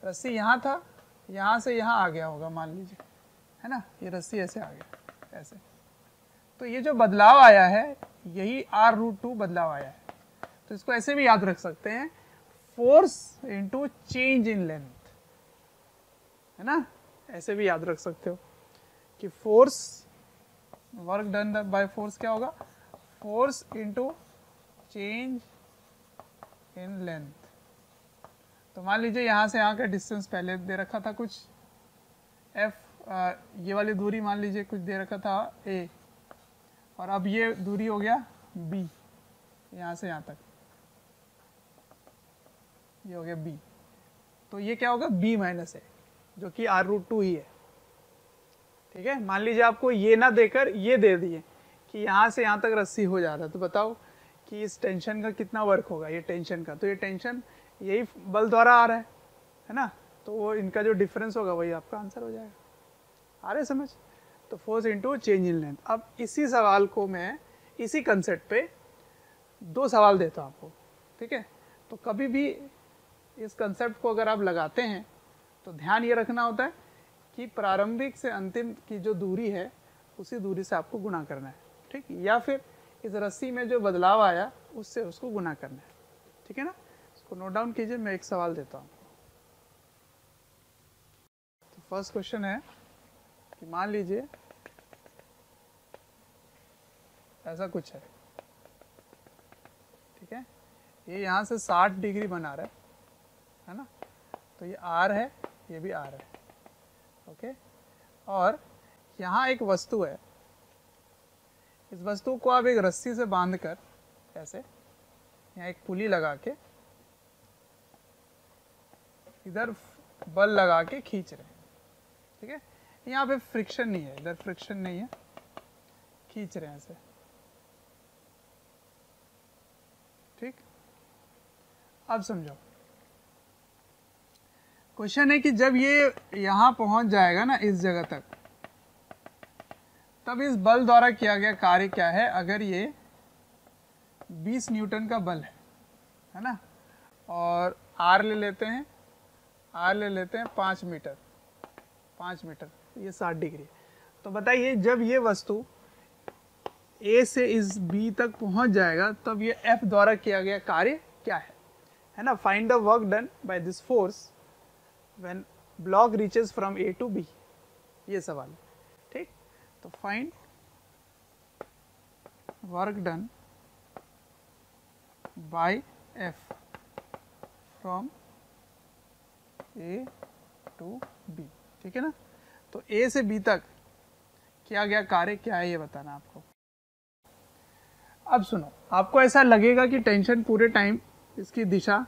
रस्सी यहाँ था, यहाँ से यहाँ आ गया होगा, मान लीजिए, है ना, ये रस्सी ऐसे आ गया ऐसे। तो ये जो बदलाव आया है यही R√2 बदलाव आया है। तो इसको ऐसे भी याद रख सकते हैं, force into change in length, है ना, ऐसे भी याद रख सकते हो कि force, work done by force क्या होगा, force into change in length. तो मान लीजिए यहाँ से यहाँ का डिस्टेंस पहले दे रखा था कुछ F, ये वाली दूरी मान लीजिए कुछ दे रखा था A, और अब ये दूरी हो गया B, यहाँ से यहाँ तक ये हो गया B। तो ये क्या होगा, B माइनस A, जो कि R√2 ही है, ठीक है। मान लीजिए आपको ये ना देकर ये दे दिए कि यहाँ से यहाँ तक रस्सी हो जा रहा है, तो बताओ कि इस टेंशन का कितना वर्क होगा, ये टेंशन का। तो ये टेंशन यही बल द्वारा आ रहा है ना, तो वो इनका जो डिफरेंस होगा वही आपका आंसर हो जाएगा। आ रहे समझ? तो force into change in length. अब इसी सवाल को मैं इसी कंसेप्ट पे 2 सवाल देता हूँ आपको, ठीक है। तो कभी भी इस कंसेप्ट को अगर आप लगाते हैं तो ध्यान ये रखना होता है कि प्रारंभिक से अंतिम की जो दूरी है उसी दूरी से आपको गुणा करना है, ठीक, या फिर इस रस्सी में जो बदलाव आया उससे उसको गुणा करना है, ठीक है ना। इसको नोट डाउन कीजिए, मैं एक सवाल देता हूँ। तो फर्स्ट क्वेश्चन है कि मान लीजिए ऐसा कुछ है, ठीक है, ये यहाँ से 60 डिग्री बना रहा है ना, तो ये R है, ये भी R है, ओके। और यहाँ एक वस्तु है, इस वस्तु को आप एक रस्सी से बांधकर ऐसे यहाँ एक पुली लगा के इधर बल लगा के खींच रहे हैं, ठीक है। यहाँ पे फ्रिक्शन नहीं है, इधर फ्रिक्शन नहीं है, खींच रहे हैं ऐसे, ठीक, अब समझो, क्वेश्चन है कि जब ये यहां पहुंच जाएगा ना इस जगह तक, तब इस बल द्वारा किया गया कार्य क्या है। अगर ये 20 न्यूटन का बल है ना, और आर ले लेते हैं, 5 मीटर, 5 मीटर, ये 60 डिग्री। तो बताइए जब ये वस्तु ए से इस बी तक पहुंच जाएगा तब ये एफ द्वारा किया गया कार्य क्या है ना। Find the work done by this force when block reaches from A to B, ये सवाल है। ठीक, तो find work done by F from A to B, ठीक है ना। तो ए से बी तक किया गया कार्य क्या है ये बताना आपको। अब सुनो, आपको ऐसा लगेगा कि टेंशन पूरे टाइम इसकी दिशा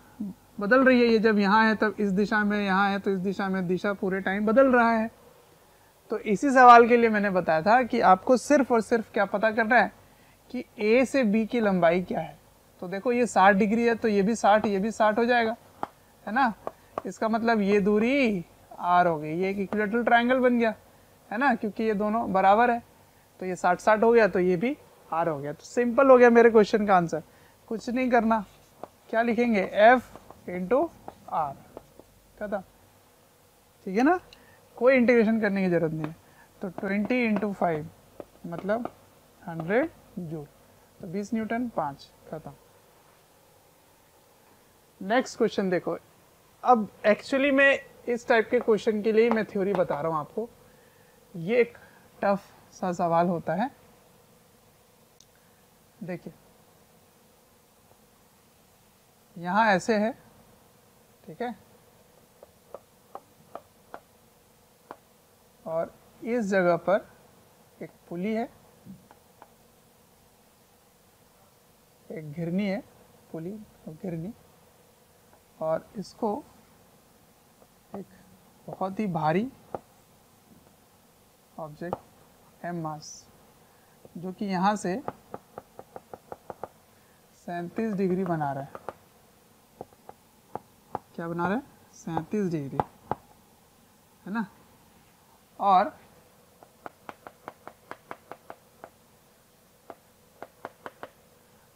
बदल रही है, ये जब यहाँ है तब इस दिशा में, यहाँ है तो इस दिशा में, दिशा पूरे टाइम बदल रहा है। तो इसी सवाल के लिए मैंने बताया था कि आपको सिर्फ और सिर्फ क्या पता करना है कि ए से बी की लंबाई क्या है। तो देखो ये 60 डिग्री है तो ये भी 60, ये भी 60 हो जाएगा, है ना। इसका मतलब ये दूरी आर हो गई, ये एक इक्विलेटरल ट्रायंगल बन गया, है ना, क्योंकि ये दोनों बराबर है। तो ये 60-60 हो गया, तो ये भी आर हो गया। तो सिंपल हो गया मेरे क्वेश्चन का आंसर, कुछ नहीं करना। क्या लिखेंगे, एफ इंटू आर, खत्म, ठीक है ना, कोई इंटीग्रेशन करने की जरूरत नहीं है। तो 20 इंटू 5 मतलब 100 जूल, तो 20 न्यूटन 5, खत्म। नेक्स्ट क्वेश्चन देखो। अब एक्चुअली मैं इस टाइप के क्वेश्चन के लिए मैं थ्योरी बता रहा हूं आपको, ये एक टफ सा सवाल होता है। देखिए यहां ऐसे है, ठीक है, और इस जगह पर एक पुली है, एक घिरनी है, पुली और घिरनी, और इसको एक बहुत ही भारी ऑब्जेक्ट एम मास, जो कि यहाँ से 37 डिग्री बना रहा है। क्या बना रहा है, 37 डिग्री, है ना।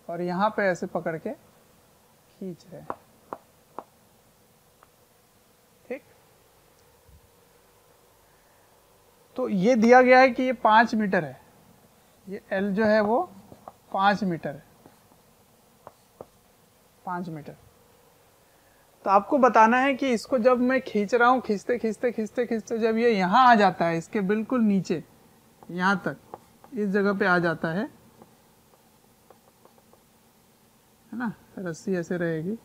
और यहाँ पे ऐसे पकड़ के खींच रहे हैं, ठीक। तो ये दिया गया है कि ये 5 मीटर है, ये एल जो है वो 5 मीटर है, 5 मीटर। तो आपको बताना है कि इसको जब मैं खींच रहा हूं, खींचते खींचते खींचते खींचते जब ये यहाँ आ जाता है, इसके बिल्कुल नीचे, यहाँ तक, इस जगह पे आ जाता है ना, रस्सी ऐसे रहेगी,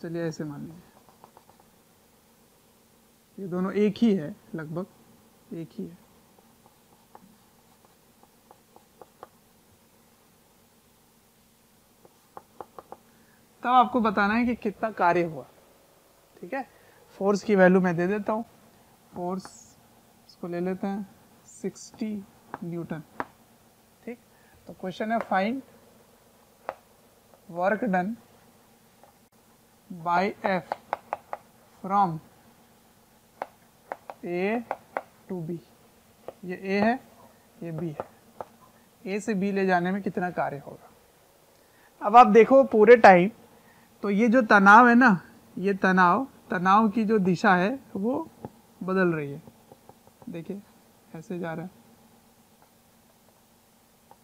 चलिए ऐसे मान लीजिए, ये दोनों एक ही है, लगभग एक ही है। तब आपको बताना है कि कितना कार्य हुआ, ठीक है। फोर्स की वैल्यू मैं दे देता हूँ, फोर्स इसको ले लेते हैं 60 न्यूटन, ठीक। तो क्वेश्चन है find work done by F from A to B. ये ए है, ये बी है, ए से बी ले जाने में कितना कार्य होगा। अब आप देखो पूरे टाइम, तो ये जो तनाव है ना, ये तनाव की जो दिशा है वो बदल रही है, देखिए ऐसे जा रहा है,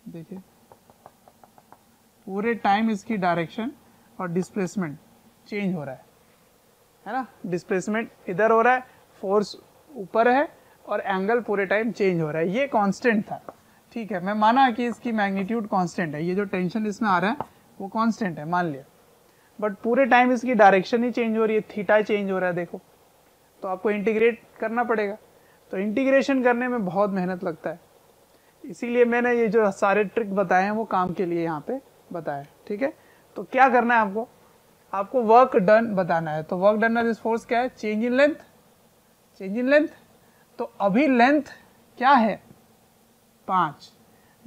देखिए पूरे टाइम इसकी डायरेक्शन और डिस्प्लेसमेंट चेंज हो रहा है ना। डिस्प्लेसमेंट इधर हो रहा है, फोर्स ऊपर है, और एंगल पूरे टाइम चेंज हो रहा है। ये कांस्टेंट था, ठीक है, मैं माना कि इसकी मैग्नीट्यूड कांस्टेंट है, ये जो टेंशन इसमें आ रहा है वो कांस्टेंट है, मान लिया, बट पूरे टाइम इसकी डायरेक्शन ही चेंज हो रही है, थीटा चेंज हो रहा है, देखो। तो आपको इंटीग्रेट करना पड़ेगा, तो इंटीग्रेशन करने में बहुत मेहनत लगता है, इसीलिए मैंने ये जो सारे ट्रिक बताए हैं वो काम के लिए यहाँ पे बताया, ठीक है। तो क्या करना है आपको वर्क डन बताना है। तो वर्क डन दिस फोर्स क्या है, change in length, change in length. तो अभी लेंथ क्या है 5,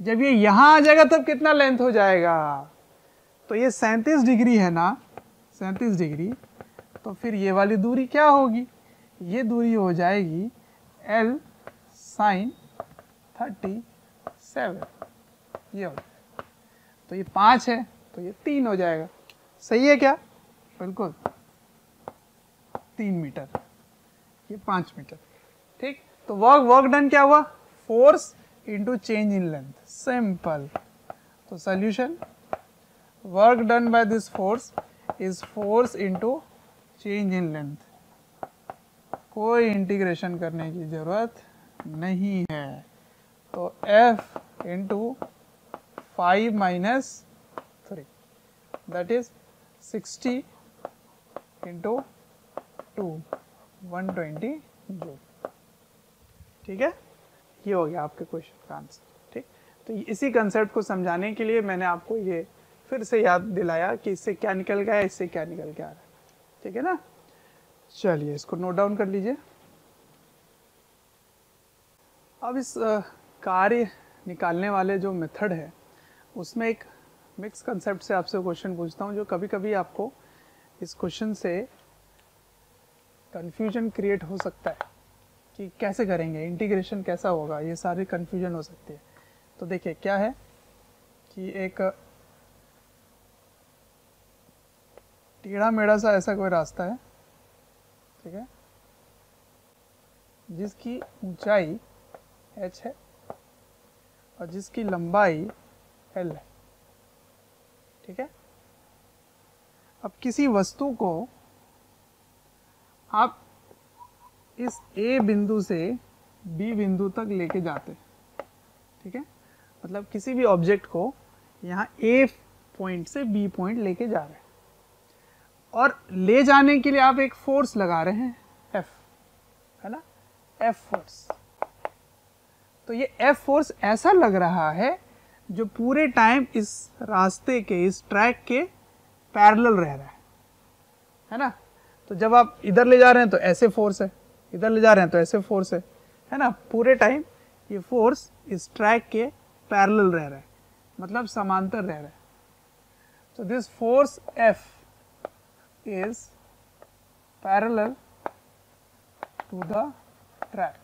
जब ये यहां आ जाएगा तब कितना लेंथ हो जाएगा, तो ये 37 डिग्री है ना, 37 डिग्री, तो फिर ये वाली दूरी क्या होगी, ये दूरी हो जाएगी L sin 37, ये हो जाएगा। तो ये 5 है तो ये 3 हो जाएगा, सही है क्या, बिल्कुल 3 मीटर, ये 5 मीटर, ठीक। तो वर्क डन क्या हुआ, force into change in length, simple. तो solution, work done by this force is force into change in length, कोई इंटीग्रेशन करने की जरूरत नहीं है। तो F into 5 minus 3 that is 60 into 2 120 joule, ठीक है। ये हो गया आपके क्वेश्चन का आंसर, ठीक। तो इसी कंसेप्ट को समझाने के लिए मैंने आपको ये फिर से याद दिलाया कि इससे क्या निकल गया, इससे क्या निकल के आ रहा है, ठीक है ना। चलिए इसको नोट डाउन कर लीजिए। अब इस कार्य निकालने वाले जो मेथड है उसमें एक मिक्स कंसेप्ट से आपसे क्वेश्चन पूछता हूँ, जो कभी कभी आपको इस क्वेश्चन से कंफ्यूजन क्रिएट हो सकता है कि कैसे करेंगे, इंटीग्रेशन कैसा होगा, ये सारी कंफ्यूजन हो सकती है। तो देखिए क्या है कि एक टेढ़ा मेढ़ा सा ऐसा कोई रास्ता है, ठीक है, जिसकी ऊंचाई h है और जिसकी लंबाई l है, ठीक है। अब किसी वस्तु को आप इस A बिंदु से B बिंदु तक लेके जाते, ठीक है, मतलब किसी भी ऑब्जेक्ट को यहाँ A पॉइंट से B पॉइंट लेके जा रहे हैं और ले जाने के लिए आप एक फोर्स लगा रहे हैं F, है ना, F फोर्स। तो ये F फोर्स ऐसा लग रहा है जो पूरे टाइम इस रास्ते के, इस ट्रैक के पैरेलल रह रहा है ना। तो जब आप इधर ले जा रहे हैं तो ऐसे फोर्स है, इधर ले जा रहे हैं तो ऐसे फोर्स है ना, पूरे टाइम ये फोर्स इस ट्रैक के पैरेलल रह रहा है, मतलब समांतर रह रहा है। तो this force F is parallel to the track,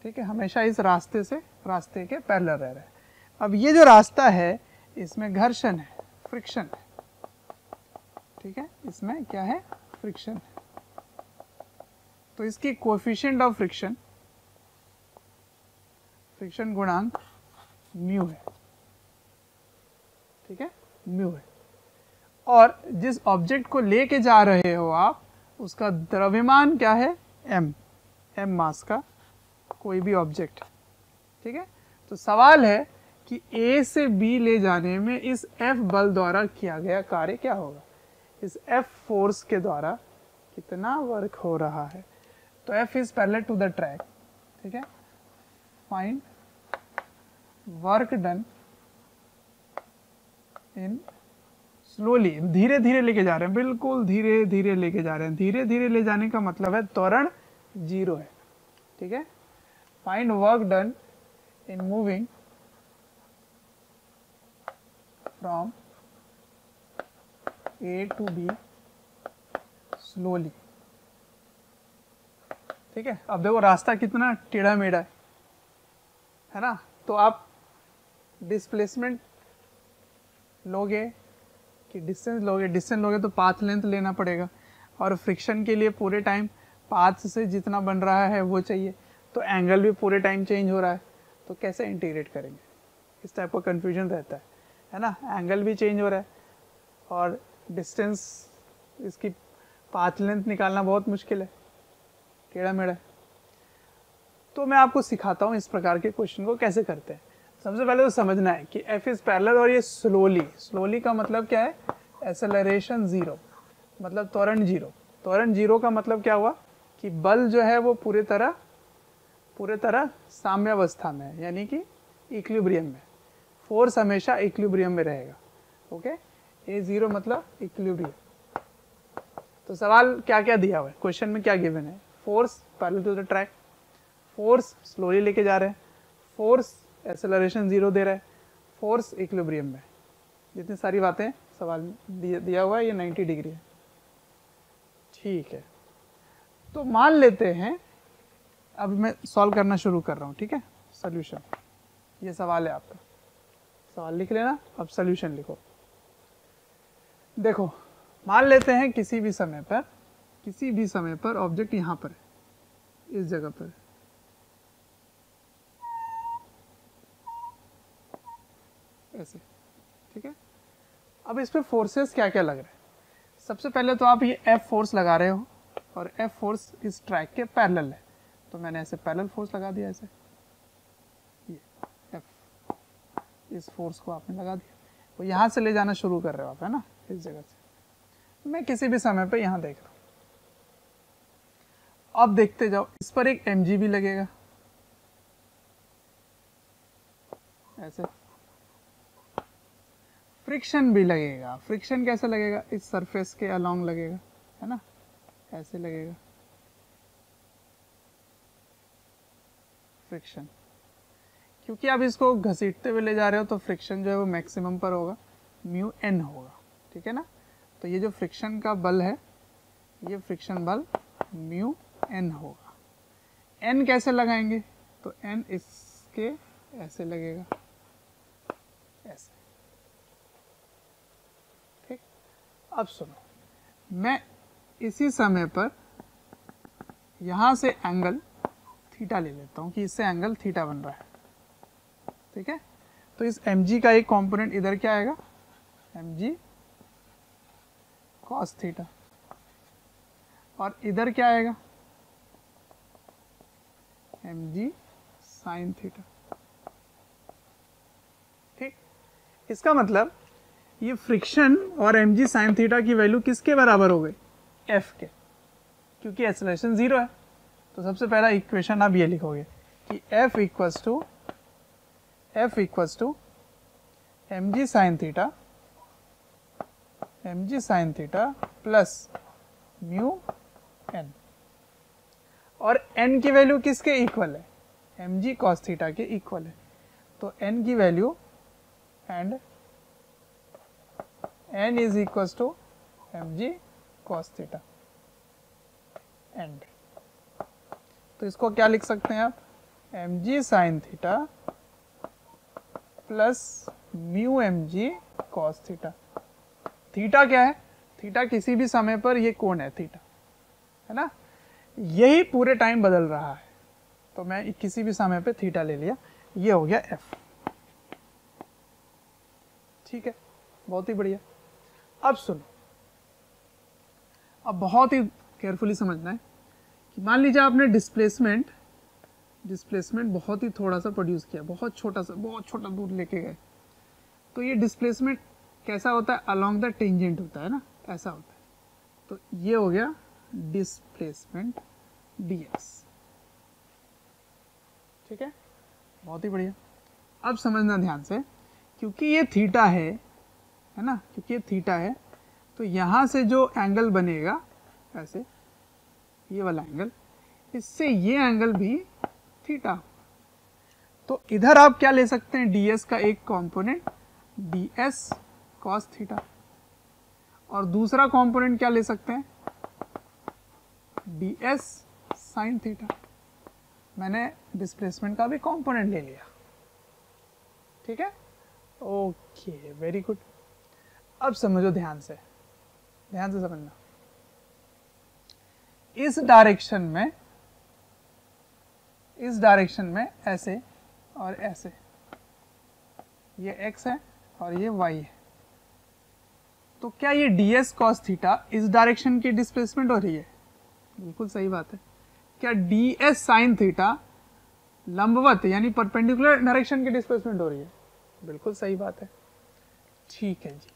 ठीक है, हमेशा इस रास्ते से रास्ते के पैरेलल रह रहा है। अब ये जो रास्ता है इसमें घर्षण है, फ्रिक्शन है, ठीक है, इसमें क्या है, फ्रिक्शन है। तो इसकी कोएफिशिएंट ऑफ फ्रिक्शन, फ्रिक्शन गुणांक म्यू है, ठीक है, म्यू है। और जिस ऑब्जेक्ट को लेके जा रहे हो आप, उसका द्रव्यमान क्या है, m मास का कोई भी ऑब्जेक्ट, ठीक है। तो सवाल है कि A से B ले जाने में इस F बल द्वारा किया गया कार्य क्या होगा, इस F फोर्स के द्वारा कितना वर्क हो रहा है। तो F is parallel to the track, ठीक है। Find work done in slowly, धीरे धीरे लेके जा रहे हैं, बिल्कुल धीरे धीरे लेके जा रहे हैं। धीरे धीरे ले जाने का मतलब है त्वरण 0 है, ठीक है। Find work done in moving from A to B slowly, ठीक है। अब देखो रास्ता कितना टेढ़ा मेढ़ा है ना, तो आप डिस्प्लेसमेंट लोगे कि डिस्टेंस लोगे, डिस्टेंस लोगे तो पाथ लेंथ लेना पड़ेगा, और फ्रिक्शन के लिए पूरे टाइम पाथ से जितना बन रहा है वो चाहिए, तो एंगल भी पूरे टाइम चेंज हो रहा है, तो कैसे इंटीग्रेट करेंगे, इस टाइप का कन्फ्यूजन रहता है ना। एंगल भी चेंज हो रहा है और डिस्टेंस, इसकी पाथ लेंथ निकालना बहुत मुश्किल है, टेढ़ा मेढ़ा है। तो मैं आपको सिखाता हूँ इस प्रकार के क्वेश्चन को कैसे करते हैं। सबसे पहले तो समझना है कि F इज पैरेलल और ये स्लोली, स्लोली का मतलब क्या है, एक्सेलरेशन 0, मतलब त्वरण 0। त्वरण 0 का मतलब क्या हुआ कि बल जो है वो पूरे तरह साम्यावस्था में है, यानी कि इक्विलिब्रियम में, फोर्स हमेशा इक्विलिब्रियम में रहेगा, ओके। A0 मतलब इक्विलिब्रियम। तो सवाल क्या क्या दिया हुआ है, क्वेश्चन में क्या गिवन है, force parallel to the track, force slowly लेके जा रहे हैं, फोर्स एक्सेलरेशन 0 दे रहा है, फोर्स इक्विलिब्रियम में, जितनी सारी बातें सवाल में दिया हुआ है, ये 90 डिग्री है। ठीक है, तो मान लेते हैं, अब मैं सॉल्व करना शुरू कर रहा हूँ, ठीक है। सॉल्यूशन, ये सवाल है आपका, सवाल लिख लेना, अब सॉल्यूशन लिखो। देखो, मान लेते हैं किसी भी समय पर ऑब्जेक्ट यहाँ पर है, इस जगह पर, ऐसे, ठीक है। अब इस पे फोर्सेस क्या क्या लग रहे हैं। सबसे पहले तो आप ये F फोर्स लगा रहे हो, और F फोर्स इस ट्रैक के पैरेलल है, तो मैंने ऐसे पैरेलल फोर्स लगा दिया, ऐसे ये F, इस फोर्स को आपने लगा दिया, वो यहाँ से ले जाना शुरू कर रहे हो आप, है ना, इस जगह से। मैं किसी भी समय पे यहाँ देख रहा हूँ, अब देखते जाओ, इस पर एक mg भी लगेगा, ऐसे फ्रिक्शन भी लगेगा। फ्रिक्शन कैसे लगेगा, इस सरफेस के अलोंग लगेगा, है ना, ऐसे लगेगा फ्रिक्शन, क्योंकि आप इसको घसीटते हुए ले जा रहे हो, तो फ्रिक्शन जो है वो मैक्सिमम पर होगा, म्यू एन होगा, ठीक है ना। तो ये जो फ्रिक्शन का बल है, ये फ्रिक्शन बल म्यू एन होगा। एन कैसे लगाएंगे, तो एन इसके ऐसे लगेगा, ऐसे, ठीक। अब सुनो, मैं इसी समय पर यहां से एंगल थीटा ले लेता हूं, कि इससे एंगल थीटा बन रहा है, ठीक है। तो इस mg का एक कंपोनेंट इधर क्या आएगा, mg cos थीटा, और इधर क्या आएगा, mg sin थीटा, ठीक। इसका मतलब ये फ्रिक्शन और mg sin थीटा की वैल्यू किसके बराबर हो गई, f के, क्योंकि एक्सेलरेशन 0 है। तो सबसे पहला इक्वेशन आप ये लिखोगे कि f equals to mg sin theta plus mu n, और n की वैल्यू किसके इक्वल है, mg cos थीटा के इक्वल है। तो n की value, and n is equals to mg cos theta, and तो इसको क्या लिख सकते हैं आप, mg sin theta plus mu mg cos theta. Theta क्या है, थीटा किसी भी समय पर ये कोण है, थीटा, है ना, यही पूरे टाइम बदल रहा है, तो मैं किसी भी समय पे थीटा ले लिया, ये हो गया f, ठीक है, बहुत ही बढ़िया। अब सुनो, अब बहुत ही केयरफुली समझना है कि मान लीजिए आपने डिस्प्लेसमेंट बहुत ही थोड़ा सा प्रोड्यूस किया, बहुत छोटा दूर लेके गए, तो ये डिस्प्लेसमेंट कैसा होता है, अलोंग द टेंजेंट होता है ना, ऐसा होता है। तो ये हो गया डिस्प्लेसमेंट ds, ठीक है, बहुत ही बढ़िया। अब समझना ध्यान से, क्योंकि ये थीटा है ना, क्योंकि ये थीटा है, तो यहां से जो एंगल बनेगा ऐसे, ये वाला एंगल, इससे ये एंगल भी थीटा। तो इधर आप क्या ले सकते हैं, ds का एक कंपोनेंट ds cos थीटा, और दूसरा कंपोनेंट क्या ले सकते हैं, ds sin थीटा। मैंने डिस्प्लेसमेंट का भी कंपोनेंट ले लिया, ठीक है, ओके, वेरी गुड। अब समझो ध्यान से समझना, इस डायरेक्शन में ऐसे और ऐसे, ये x है और ये y है, तो क्या ये ds cos थीटा इस डायरेक्शन की डिस्प्लेसमेंट हो रही है, बिल्कुल सही बात है। क्या ds sin थीटा लंबवत यानी परपेंडिकुलर डायरेक्शन की डिस्प्लेसमेंट हो रही है, बिल्कुल सही बात है, ठीक है जी।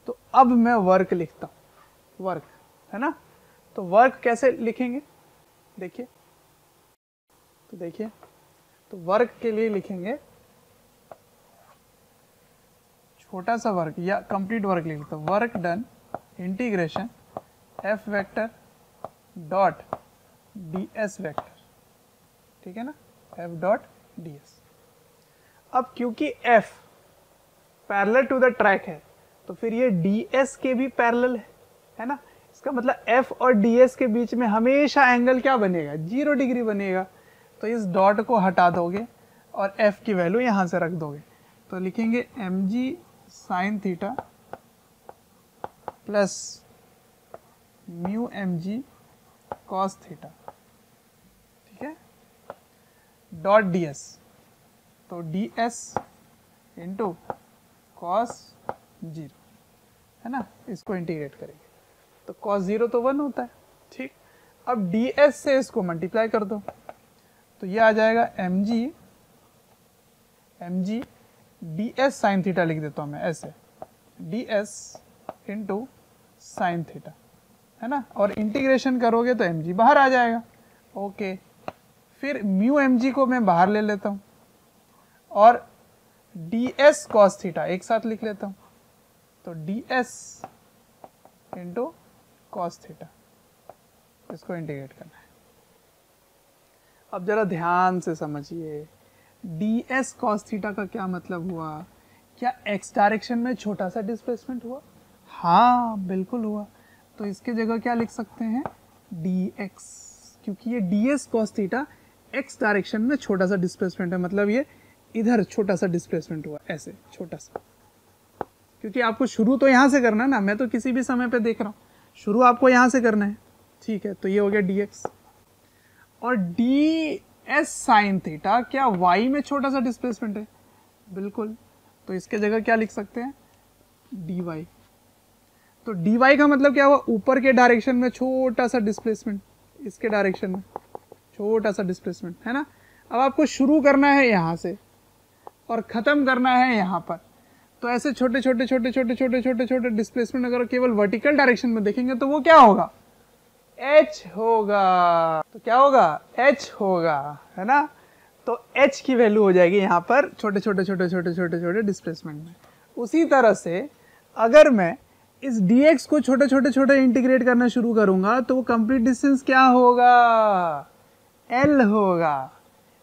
तो अब मैं वर्क लिखता हूं, वर्क, है ना, तो वर्क कैसे लिखेंगे, देखिए, तो वर्क के लिए लिखेंगे छोटा सा वर्क या कंप्लीट वर्क लिख लेते हैं, work done integration f vector dot ds vector, ठीक है ना, f डॉट ds। अब क्योंकि F parallel to the track है तो फिर ये DS के भी पैरेलल है ना, इसका मतलब F और DS के बीच में हमेशा एंगल क्या बनेगा, 0 डिग्री बनेगा। तो इस डॉट को हटा दोगे और F की वैल्यू यहां से रख दोगे, तो लिखेंगे mg sin theta plus mu mg cos theta, ठीक है, डॉट ds, तो ds इंटू कॉस 0 है ना, इसको इंटीग्रेट करेंगे तो cos 0 तो 1 होता है, ठीक। अब ds से इसको मल्टीप्लाई कर दो तो ये आ जाएगा mg ds साइन थीटा, लिख देता हूं मैं ऐसे, ds इंटू साइन थीटा, है ना, और इंटीग्रेशन करोगे तो mg बाहर आ जाएगा। ओके, फिर म्यू mg को मैं बाहर ले लेता हूं और ds cos थीटा एक साथ लिख लेता हूं, तो ds इंटू कॉस थीटा, इसको इंटीग्रेट करना है। अब जरा ध्यान से समझिए, ds cos थीटा का क्या मतलब हुआ, क्या x डायरेक्शन में छोटा सा डिस्प्लेसमेंट हुआ? हाँ बिल्कुल हुआ, तो इसके जगह क्या लिख सकते हैं, dx, क्योंकि ये ds cos theta x direction में छोटा सा डिस्प्लेसमेंट है, मतलब ये इधर छोटा सा डिस्प्लेसमेंट हुआ, ऐसे छोटा सा, क्योंकि आपको शुरू तो यहां से करना है ना, मैं तो किसी भी समय पे देख रहा हूं, शुरू आपको यहां से करना है, ठीक है। तो ये हो गया dx, और ds साइन थीटा क्या y में छोटा सा डिस्प्लेसमेंट है? बिल्कुल, तो इसके जगह क्या लिख सकते हैं, dy, तो dy का मतलब क्या हुआ, ऊपर के डायरेक्शन में छोटा सा डिस्प्लेसमेंट, इसके डायरेक्शन में छोटा सा डिस्प्लेसमेंट, है ना। अब आपको शुरू करना है यहां से और खत्म करना है यहां पर, तो ऐसे छोटे छोटे छोटे छोटे छोटे छोटे छोटे डिस्प्लेसमेंट अगर केवल वर्टिकल डायरेक्शन में देखेंगे तो वो क्या होगा, h होगा, तो क्या होगा, h होगा, है ना। तो h की वैल्यू हो जाएगी यहाँ पर छोटे छोटे छोटे छोटे छोटे छोटे डिस्प्लेसमेंट में। उसी तरह से अगर मैं इस dx को छोटे छोटे छोटे इंटीग्रेट करना शुरू करूंगा तो वो कंप्लीट डिस्टेंस क्या होगा, l होगा।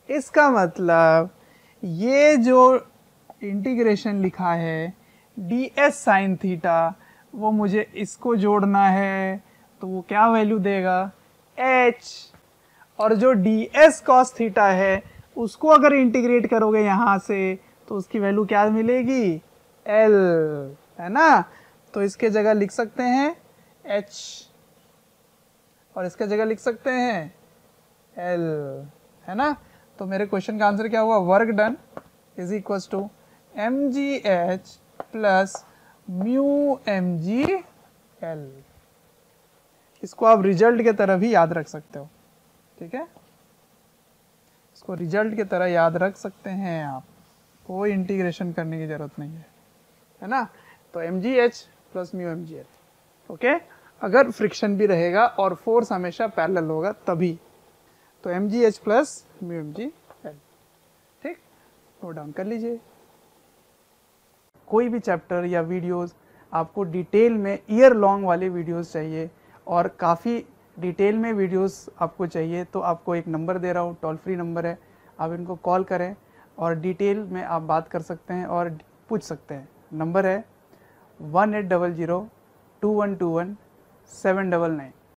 इसका मतलब ये जो इंटीग्रेशन लिखा है ds साइन थीटा, वो मुझे इसको जोड़ना है तो वो क्या वैल्यू देगा, h, और जो ds cos थीटा है उसको अगर इंटीग्रेट करोगे यहां से तो उसकी वैल्यू क्या मिलेगी, l, है ना। तो इसके जगह लिख सकते हैं h और इसके जगह लिख सकते हैं l, है ना। तो मेरे क्वेश्चन का आंसर क्या हुआ, work done is equal to mgh plus mu mgl। इसको आप रिजल्ट के तरह भी याद रख सकते हो, ठीक है, इसको रिजल्ट की तरह याद रख सकते हैं आप, कोई इंटीग्रेशन करने की जरूरत नहीं है ना। तो mgh plus mu mgl, okay. अगर फ्रिक्शन भी रहेगा और फोर्स हमेशा पैरेलल होगा तभी, तो mgh प्लस म्यू mgl, ठीक, नोट डाउन कर लीजिए। कोई भी चैप्टर या वीडियोस आपको डिटेल में ईयर लॉन्ग वाले वीडियोस चाहिए और काफ़ी डिटेल में वीडियोस आपको चाहिए तो आपको एक नंबर दे रहा हूँ, टोल फ्री नंबर है, आप इनको कॉल करें और डिटेल में आप बात कर सकते हैं और पूछ सकते हैं। नंबर है 1800 2121 799।